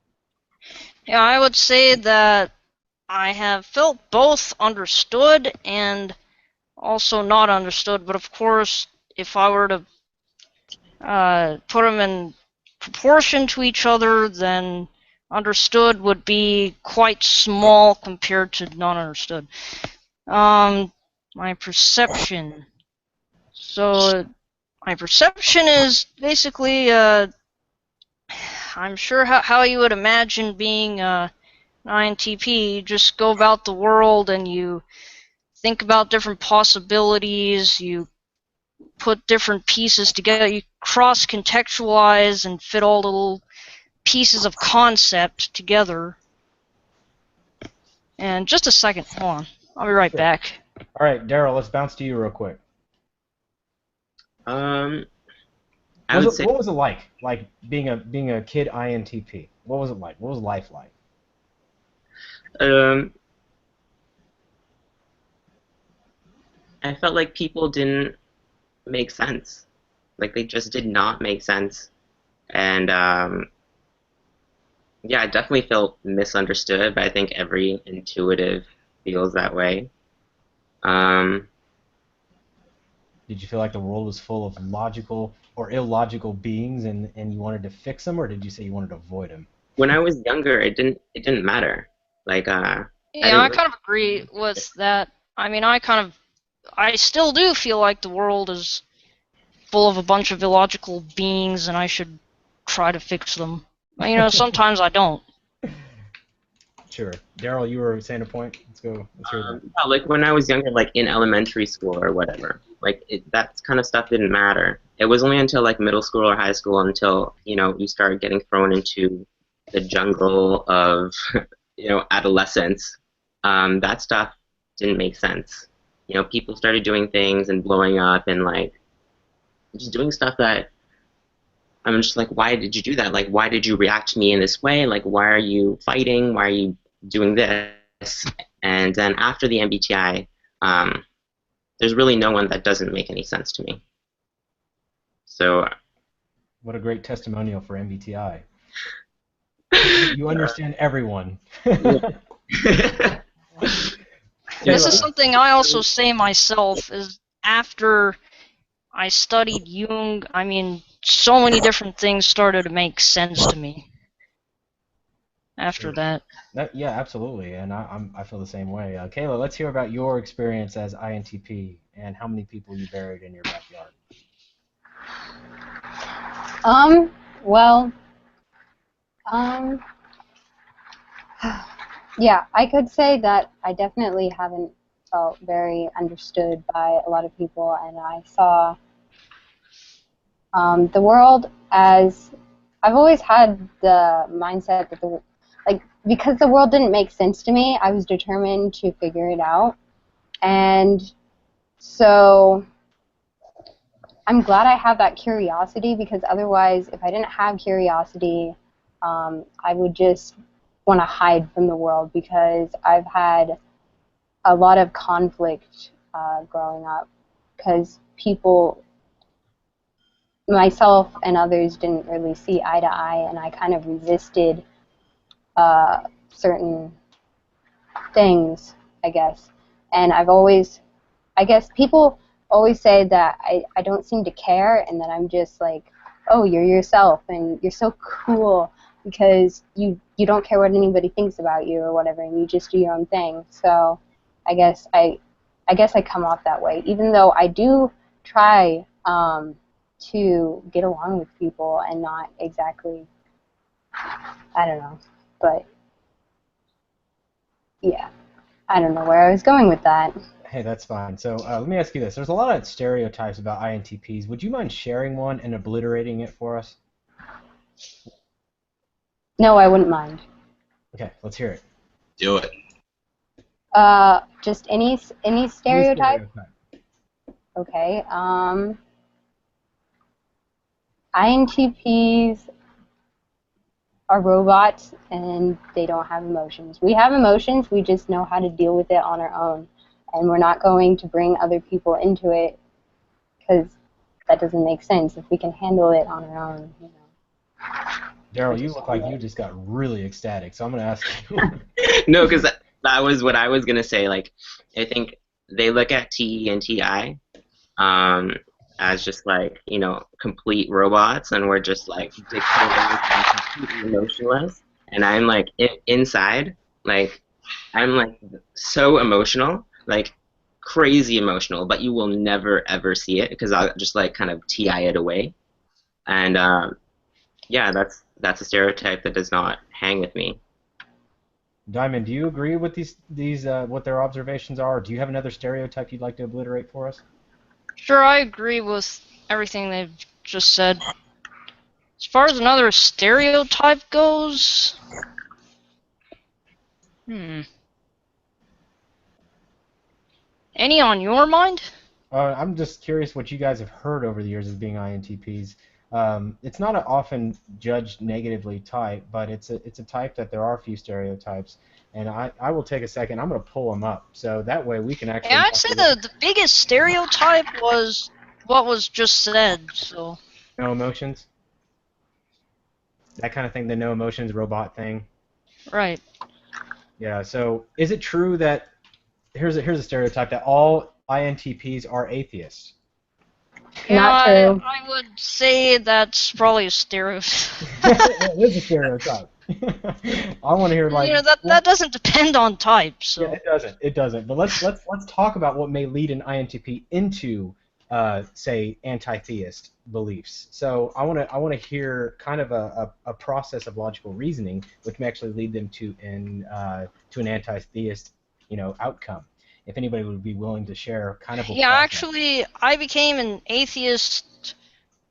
Yeah, I would say that I have felt both understood and also not understood, but of course, if I were to put them in proportion to each other, then understood would be quite small compared to not understood. My perception. So my perception is basically, I'm sure how you would imagine being an INTP. You just go about the world and you think about different possibilities, you put different pieces together, you cross-contextualize and fit all the little pieces of concept together. And just a second, hold on. I'll be right back. All right, Daryl, let's bounce to you real quick. I would say What was it like being a kid INTP? What was it like? What was life like? um, I felt like people didn't make sense. Like they just did not make sense. And yeah, I definitely felt misunderstood, but I think every intuitive feels that way. Um, Did you feel like the world was full of logical or illogical beings, and you wanted to fix them, or did you say you wanted to avoid them? when I was younger, it didn't matter. Like I Yeah, didn't I really. kind of agree with that. I mean, I still do feel like the world is full of a bunch of illogical beings, and I should try to fix them. But, sometimes I don't. Sure. Daryl, you were saying a point. Let's go. Let's hear that. Yeah, like when I was younger, like in elementary school or whatever, like that kind of stuff didn't matter. It was only until like middle school or high school until you started getting thrown into the jungle of adolescence. That stuff didn't make sense. People started doing things and blowing up and like just doing stuff that I'm just like, why did you do that? Like, why did you react to me in this way? Like, why are you fighting? Why are you doing this? And then after the MBTI, there's really no one that doesn't make any sense to me. So, What a great testimonial for MBTI. You understand everyone. This is something I also say myself, is after I studied Jung, I mean, so many different things started to make sense to me after that. Yeah, absolutely, and I feel the same way. Kayla, let's hear about your experience as INTP and how many people you buried in your backyard. Well, yeah, I could say that I definitely haven't felt very understood by a lot of people, and I saw the world as, I've always had the mindset that because the world didn't make sense to me, I was determined to figure it out. And so I'm glad I have that curiosity, because otherwise, if I didn't have curiosity, I would just want to hide from the world, because I've had a lot of conflict growing up, because people, myself and others, didn't really see eye to eye, and I kind of resisted certain things, I guess. And I guess people always say that I don't seem to care, and that I'm just like, oh, you're yourself, and you're so cool because you don't care what anybody thinks about you or whatever, and you just do your own thing. So I guess I come off that way, even though I do try to get along with people and not exactly, I don't know, but yeah, I don't know where I was going with that. Hey, that's fine. So let me ask you this. There's a lot of stereotypes about INTPs. Would you mind sharing one and obliterating it for us? No, I wouldn't mind. Okay, let's hear it. Do it. Just any stereotype? Okay. INTPs are robots, and they don't have emotions. We have emotions, we just know how to deal with it on our own. And we're not going to bring other people into it, because that doesn't make sense if we can handle it on our own. Daryl, you look like you just got really ecstatic, so I'm going to ask you. No, because that was what I was gonna say. Like, I think they look at TE and TI as just like complete robots, and we're just like dictating and completely emotionless. And I'm like inside, like I'm like so emotional, like crazy emotional, but you will never ever see it because I'll just like kind of TI it away. And yeah, that's a stereotype that does not hang with me. Diamond, do you agree with these what their observations are? Or do you have another stereotype you'd like to obliterate for us? Sure, I agree with everything they've just said. As far as another stereotype goes, any on your mind? I'm just curious what you guys have heard over the years as being INTPs. It's not an often judged negatively type, but it's a type that there are a few stereotypes, and I will take a second. I'm going to pull them up so that way we can actually. Yeah, I'd say the biggest stereotype was what was just said. So no emotions, that kind of thing. The no emotions robot thing. right. Yeah. So is it true that here's a stereotype that all INTPs are atheists? Yeah, Not true. I would say that's probably a stereotype. It is a stereotype. I want to hear like. You know, that doesn't depend on type. So Yeah, it doesn't. It doesn't. But let's talk about what may lead an INTP into, say, anti-theist beliefs. So I want to hear kind of a process of logical reasoning, which may actually lead them to an anti-theist, outcome. If anybody would be willing to share kind of a yeah, process. actually, I became an atheist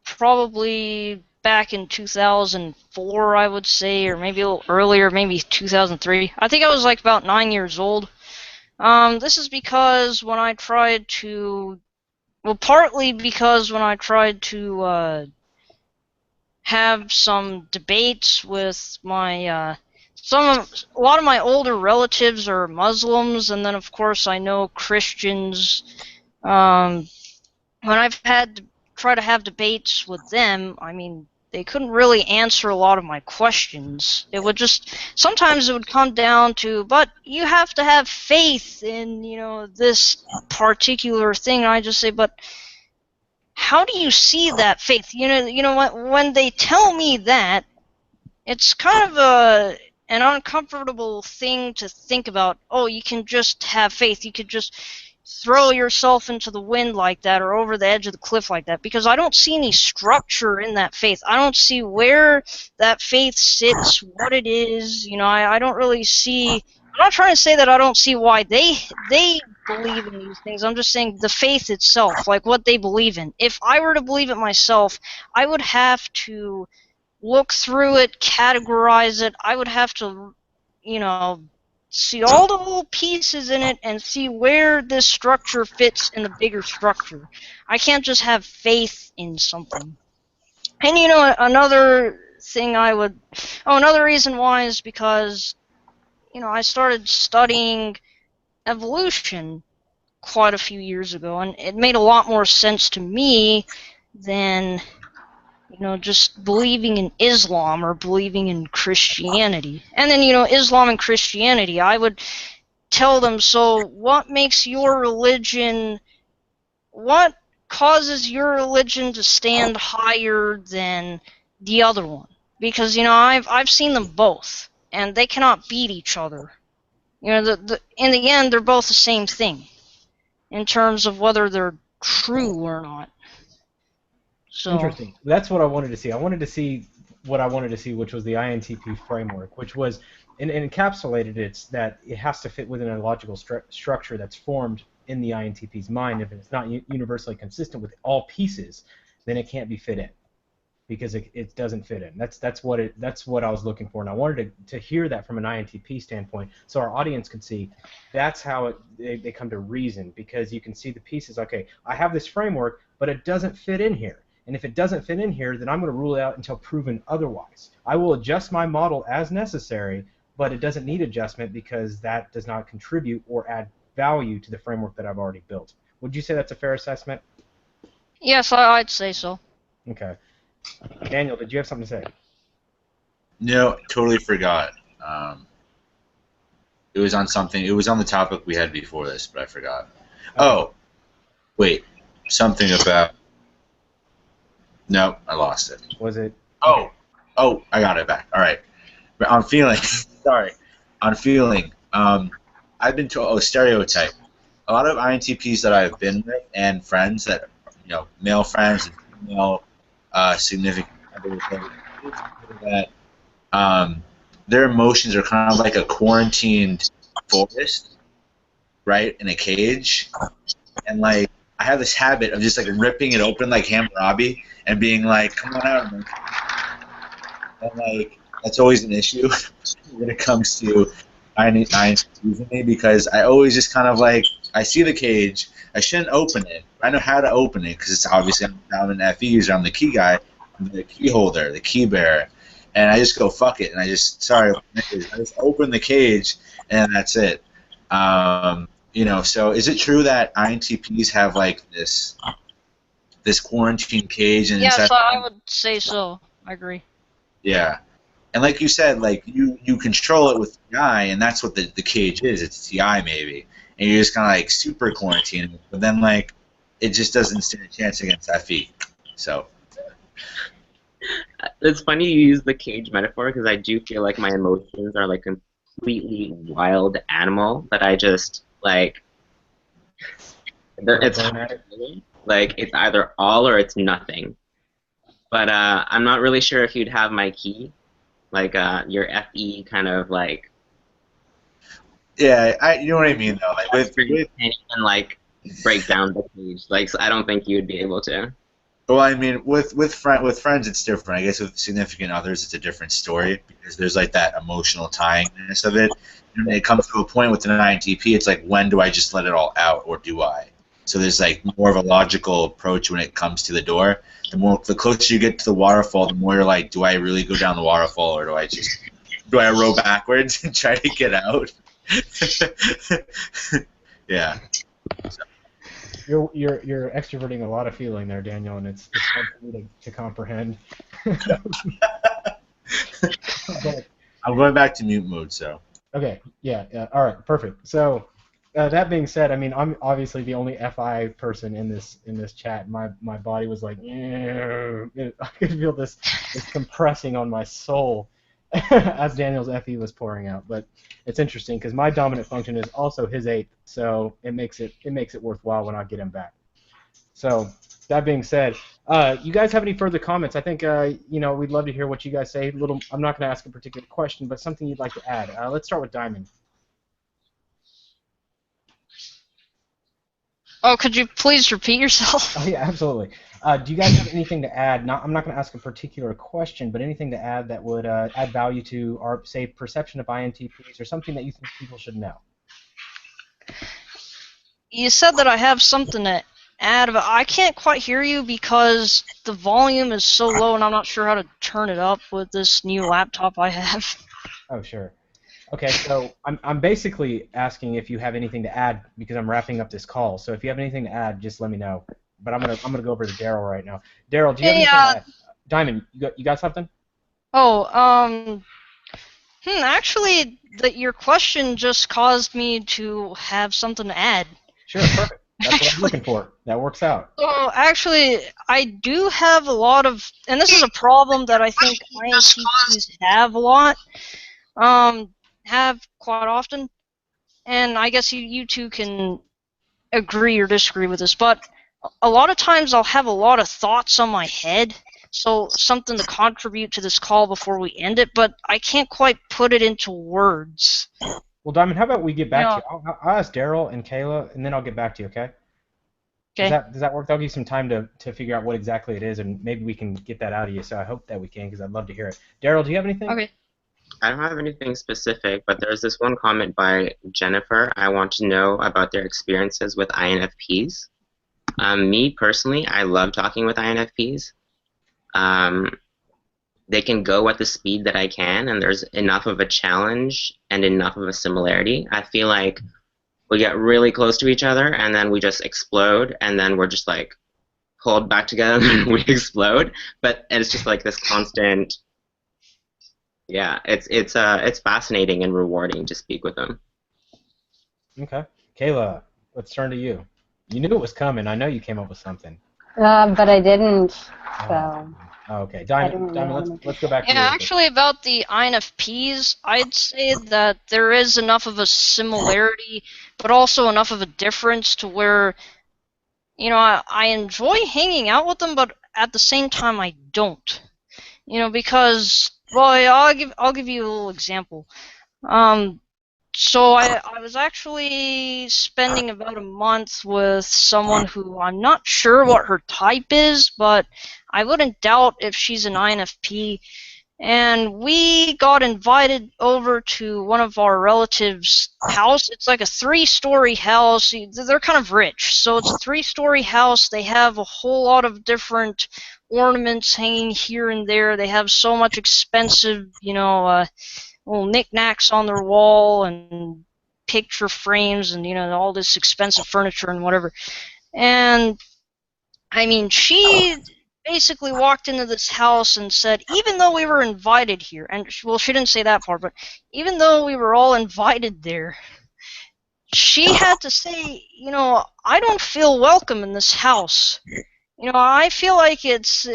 probably back in 2004, I would say, or maybe a little earlier, maybe 2003. I think I was like about 9 years old. This is because when I tried to, well, partly because when I tried to have some debates with my a lot of my older relatives are Muslims, and then of course I know Christians. When I've had to try to have debates with them, I mean, they couldn't really answer a lot of my questions. It would just sometimes it would come down to, but you have to have faith in, this particular thing. And I just say, but how do you see that faith? When they tell me that, it's kind of an uncomfortable thing to think about. Oh, you can just have faith. You could just throw yourself into the wind like that or over the edge of the cliff like that, because I don't see any structure in that faith. I don't see where that faith sits, what it is. I don't really see. I'm not trying to say that I don't see why they believe in these things. I'm just saying the faith itself, like what they believe in. If I were to believe it myself, I would have to look through it, categorize it. I would have to, see all the little pieces in it and see where this structure fits in the bigger structure. I can't just have faith in something. And another thing another reason why is because, I started studying evolution quite a few years ago, and it made a lot more sense to me than just believing in Islam or believing in Christianity. And then, Islam and Christianity, I would tell them, so what makes your religion, what causes your religion to stand higher than the other one? Because, I've seen them both, and they cannot beat each other. In the end, they're both the same thing in terms of whether they're true or not. So, interesting. That's what I wanted to see. I wanted to see what I wanted to see, which was the INTP framework, which was and encapsulated it's that it has to fit within a logical structure that's formed in the INTP's mind. If it's not universally consistent with all pieces, then it can't be fit in because it doesn't fit in. That's what I was looking for, and I wanted to hear that from an INTP standpoint, so our audience could see that's how they come to reason, because you can see the pieces. Okay, I have this framework, but it doesn't fit in here. And if it doesn't fit in here, then I'm going to rule it out until proven otherwise. I will adjust my model as necessary, but it doesn't need adjustment because that does not contribute or add value to the framework that I've already built. Would you say that's a fair assessment? yes, I'd say so. Okay. Daniel, did you have something to say? No, totally forgot. It was on something. It was on the topic we had before this, but I forgot. Oh, wait. Something about. No, I lost it. Was it? Oh, I got it back. All right. But on feeling, sorry. On feeling, I've been told, stereotype. A lot of INTPs that I've been with and friends that, male friends and female significant others, that their emotions are kind of like a quarantined forest, right, in a cage, and like I have this habit of just like ripping it open like Hammurabi and being like, "Come on out," and like that's always an issue when it comes to INTPs because I always just kind of like I see the cage, I shouldn't open it. I know how to open it because it's obviously I'm an FE user, I'm the key guy. the key holder, the key bearer, and I just go fuck it, and I just open the cage, and that's it. So is it true that INTPs have like this quarantine cage and Yes, inside? I would say so. I agree. Yeah. And like you said, like you control it with TI, and that's what the cage is. It's TI maybe, and you're just kind of like super quarantined. But then like it just doesn't stand a chance against FE. So It's funny you use the cage metaphor because I do feel like my emotions are like completely wild animal that I just like. It's hard, like it's either all or it's nothing. But I'm not really sure if you'd have my key, like your FE kind of like. yeah, you know what I mean though. Like with can't even like break down the cage. Like so I don't think you'd be able to. well, I mean, with friends, it's different. I guess with significant others, it's a different story because there's like that emotional tyingness of it. And it comes to a point with an INTP, it's like, when do I just let it all out, or do I? So there's like more of a logical approach when it comes to the door. The closer you get to the waterfall, the more you're like, do I really go down the waterfall, or do I row backwards and try to get out? Yeah. So. You're extroverting a lot of feeling there, Daniel, and it's hard for me to comprehend. But, I'm going back to mute mode, so. okay, yeah, all right, perfect. So that being said, I mean, I'm obviously the only FI person in this chat. My body was like, I could feel this compressing on my soul as Daniel's FE was pouring out. But it's interesting because my dominant function is also his 8th, so it makes it worthwhile when I get him back. So that being said, you guys have any further comments? I think we'd love to hear what you guys say. I'm not going to ask a particular question, but something you'd like to add. Let's start with Diamond. Oh, could you please repeat yourself? Oh yeah, absolutely. Do you guys have anything to add? I'm not going to ask a particular question, but anything to add that would add value to our, say, perception of INTPs, or something that you think people should know? You said that I have something to add, but I can't quite hear you because the volume is so low, and I'm not sure how to turn it up with this new laptop I have. Oh, sure. Okay, so I'm basically asking if you have anything to add because I'm wrapping up this call. So if you have anything to add, just let me know. But I'm gonna go over to Daryl right now. Daryl, do you have anything to add? Diamond, you got something? Oh, actually, your question just caused me to have something to add. Sure, perfect. That's what I'm looking for. That works out. So actually, I do have a lot of, and this is a problem that I think INTPs have a lot. Have quite often, and I guess you two can agree or disagree with this, but a lot of times I'll have a lot of thoughts on my head, so something to contribute to this call before we end it, but I can't quite put it into words. Well, Diamond, how about we get back to you? I'll ask Daryl and Kayla, and then I'll get back to you, okay? Okay. Does that work? That'll give you some time to figure out what exactly it is, and maybe we can get that out of you, so I hope that we can, because I'd love to hear it. Daryl, do you have anything? Okay. I don't have anything specific, but there's this one comment by Jennifer. I want to know about their experiences with INFPs. Me, personally, I love talking with INFPs. They can go at the speed that I can, and there's enough of a challenge and enough of a similarity. I feel like we get really close to each other, and then we just explode, and then we're just like pulled back together, and we explode. But it's just like this constant. Yeah, it's fascinating and rewarding to speak with them. Okay, Kayla, let's turn to you. You knew it was coming. I know you came up with something. But I didn't. So. Okay, Diamond, let's go back to you. Yeah, actually, about the INFPs, I'd say that there is enough of a similarity, but also enough of a difference to where, I enjoy hanging out with them, but at the same time, I don't. Because, well, I'll give you a little example. So I was actually spending about a month with someone who I'm not sure what her type is, but I wouldn't doubt if she's an INFP. And we got invited over to one of our relatives' house. It's like a 3-story house. They're kind of rich, so it's a 3-story house. They have a whole lot of different ornaments hanging here and there. They have so much expensive, little knickknacks on their wall and picture frames and, all this expensive furniture and whatever. And, I mean, she basically walked into this house and said, even though we were invited here, and, well, she didn't say that part, but even though we were all invited there, she had to say, I don't feel welcome in this house. I feel like these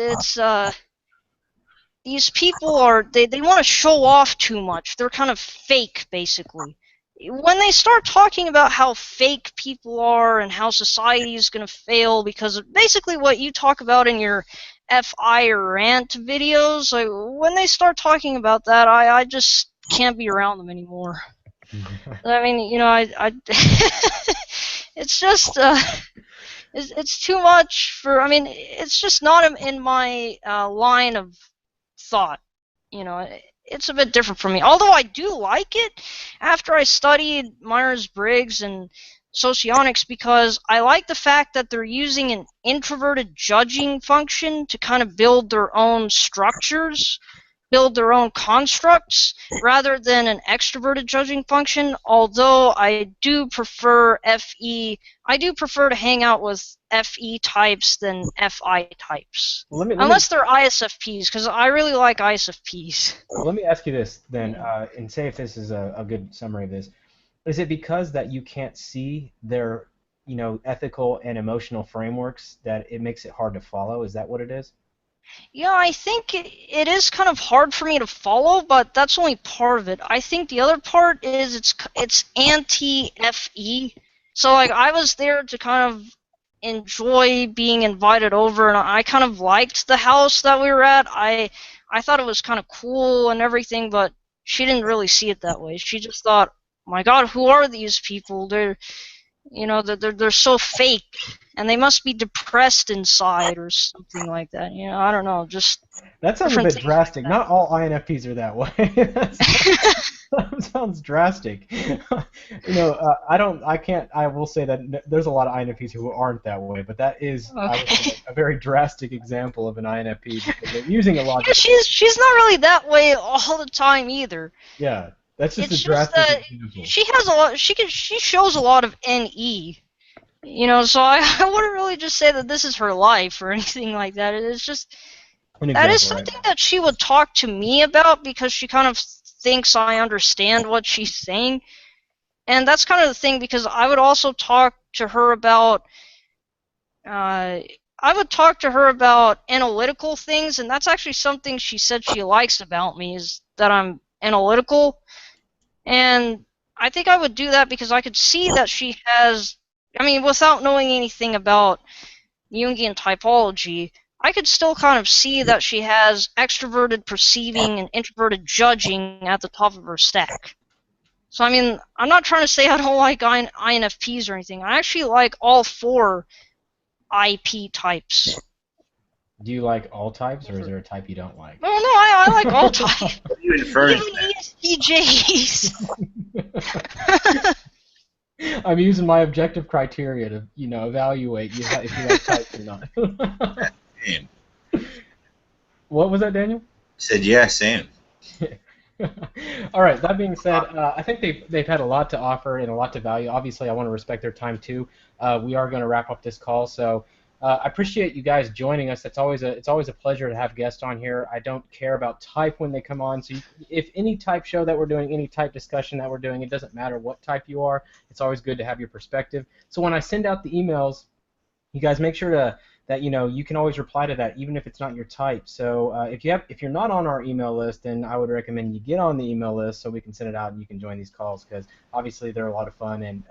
people they want to show off too much. They're kind of fake, basically. When they start talking about how fake people are and how society is going to fail because of basically what you talk about in your FI or rant videos, like, when they start talking about that, I just can't be around them anymore. I mean, it's just, it's too much for, I mean, it's just not in my line of thought. It's a bit different for me. Although I do like it after I studied Myers-Briggs and Socionics, because I like the fact that they're using an introverted judging function to kind of build their own structures, build their own constructs, rather than an extroverted judging function. Although I do prefer FE, I do prefer to hang out with FE types than FI types. Unless they're ISFPs, because I really like ISFPs. Well, let me ask you this then, and say if this is a good summary of this. Is it because that you can't see their, ethical and emotional frameworks that it makes it hard to follow? Is that what it is? Yeah, I think it is kind of hard for me to follow, but that's only part of it. I think the other part is it's anti-FE. So, like, I was there to kind of enjoy being invited over, and I kind of liked the house that we were at. I thought it was kind of cool and everything, but she didn't really see it that way. She just thought, my God, who are these people? They're so fake, and they must be depressed inside or something like that. I don't know. Just that sounds a bit drastic. Not all INFPs are that way. That sounds drastic. I will say that there's a lot of INFPs who aren't that way, but that is I would say, a very drastic example of an INFP because they're using a lot. Yeah, she's not really that way all the time either. Yeah. That's just a drastic example. She has a lot. She shows a lot of NE. So I wouldn't really just say that this is her life or anything like that. It's just that is something that she would talk to me about because she kind of thinks I understand what she's saying, and that's kind of the thing because I would also talk to her about. I would talk to her about analytical things, and that's actually something she said she likes about me is that I'm analytical. And I think I would do that because I could see that she has, I mean, without knowing anything about Jungian typology, I could still kind of see that she has extroverted perceiving and introverted judging at the top of her stack. So, I mean, I'm not trying to say I don't like INFPs or anything. I actually like all 4 IP types. Do you like all types, or is there a type you don't like? No, I like all types. You inferred Even ESTJs. I'm using my objective criteria to, evaluate if you like types or not. Same. What was that, Daniel? Said yeah, same. All right. That being said, I think they've had a lot to offer and a lot to value. Obviously, I want to respect their time too. We are going to wrap up this call, so I appreciate you guys joining us. It's always a pleasure to have guests on here. I don't care about type when they come on. So if any type show that we're doing, any type discussion that we're doing, it doesn't matter what type you are. It's always good to have your perspective. So when I send out the emails, you guys make sure that you can always reply to that even if it's not your type. So if you're not on our email list, then I would recommend you get on the email list so we can send it out and you can join these calls because obviously they're a lot of fun and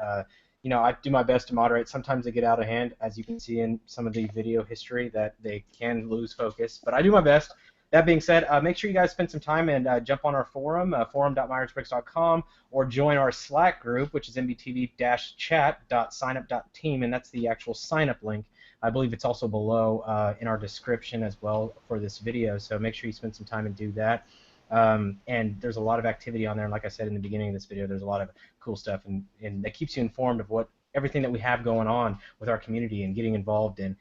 I do my best to moderate. Sometimes they get out of hand, as you can see in some of the video history that they can lose focus, but I do my best. That being said, make sure you guys spend some time and jump on our forum, forum.myersbriggs.com, or join our Slack group, which is mbtv-chat.signup.team, and that's the actual sign-up link. I believe it's also below in our description as well for this video, so make sure you spend some time and do that. And there's a lot of activity on there, and like I said in the beginning of this video, there's a lot of cool stuff, and that keeps you informed of everything that we have going on with our community and getting involved in,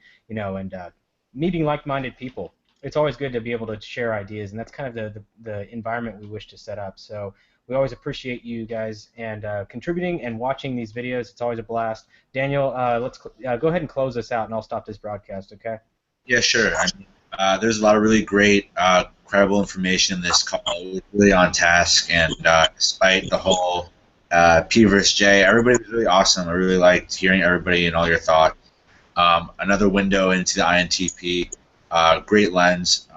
meeting like-minded people. It's always good to be able to share ideas, and that's kind of the environment we wish to set up. So we always appreciate you guys and contributing and watching these videos. It's always a blast. Daniel, let's go ahead and close us out, and I'll stop this broadcast, okay? Yeah, sure. I mean, there's a lot of really great, credible information in this call. It was really on task, and despite the whole P versus J, everybody was really awesome. I really liked hearing everybody and all your thoughts. Another window into the INTP, great lens.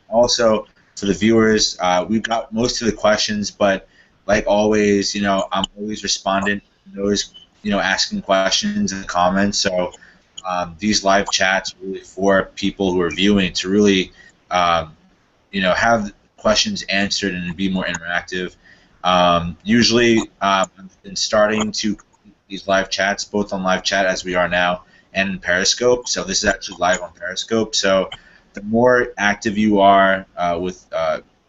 Also, for the viewers, we've got most of the questions, but like always, I'm always responding to those, asking questions in the comments. So these live chats are really for people who are viewing to really, have questions answered and be more interactive. Usually, I've been starting to these live chats, both on live chat as we are now, and in Periscope. So this is actually live on Periscope. So the more active you are with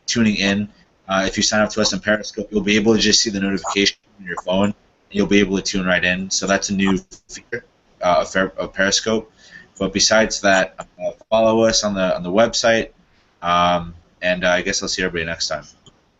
tuning in, if you sign up to us on Periscope, you'll be able to just see the notification on your phone, and you'll be able to tune right in. So that's a new feature of Periscope. But besides that, follow us on the website, and I guess I'll see everybody next time.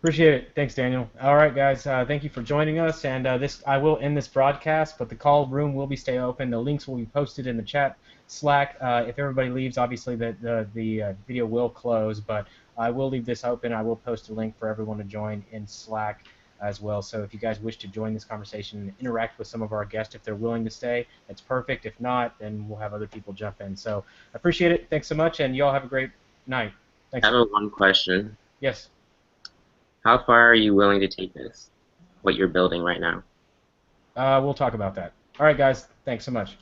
Appreciate it. Thanks, Daniel. All right, guys. Thank you for joining us. And I will end this broadcast, but the call room will be stay open. The links will be posted in the chat Slack. If everybody leaves, obviously the video will close, but I will leave this open. I will post a link for everyone to join in Slack as well. So if you guys wish to join this conversation and interact with some of our guests, if they're willing to stay, that's perfect. If not, then we'll have other people jump in. So I appreciate it. Thanks so much, and you all have a great night. Thanks. I have one question. Yes. How far are you willing to take this, what you're building right now? We'll talk about that. All right, guys. Thanks so much.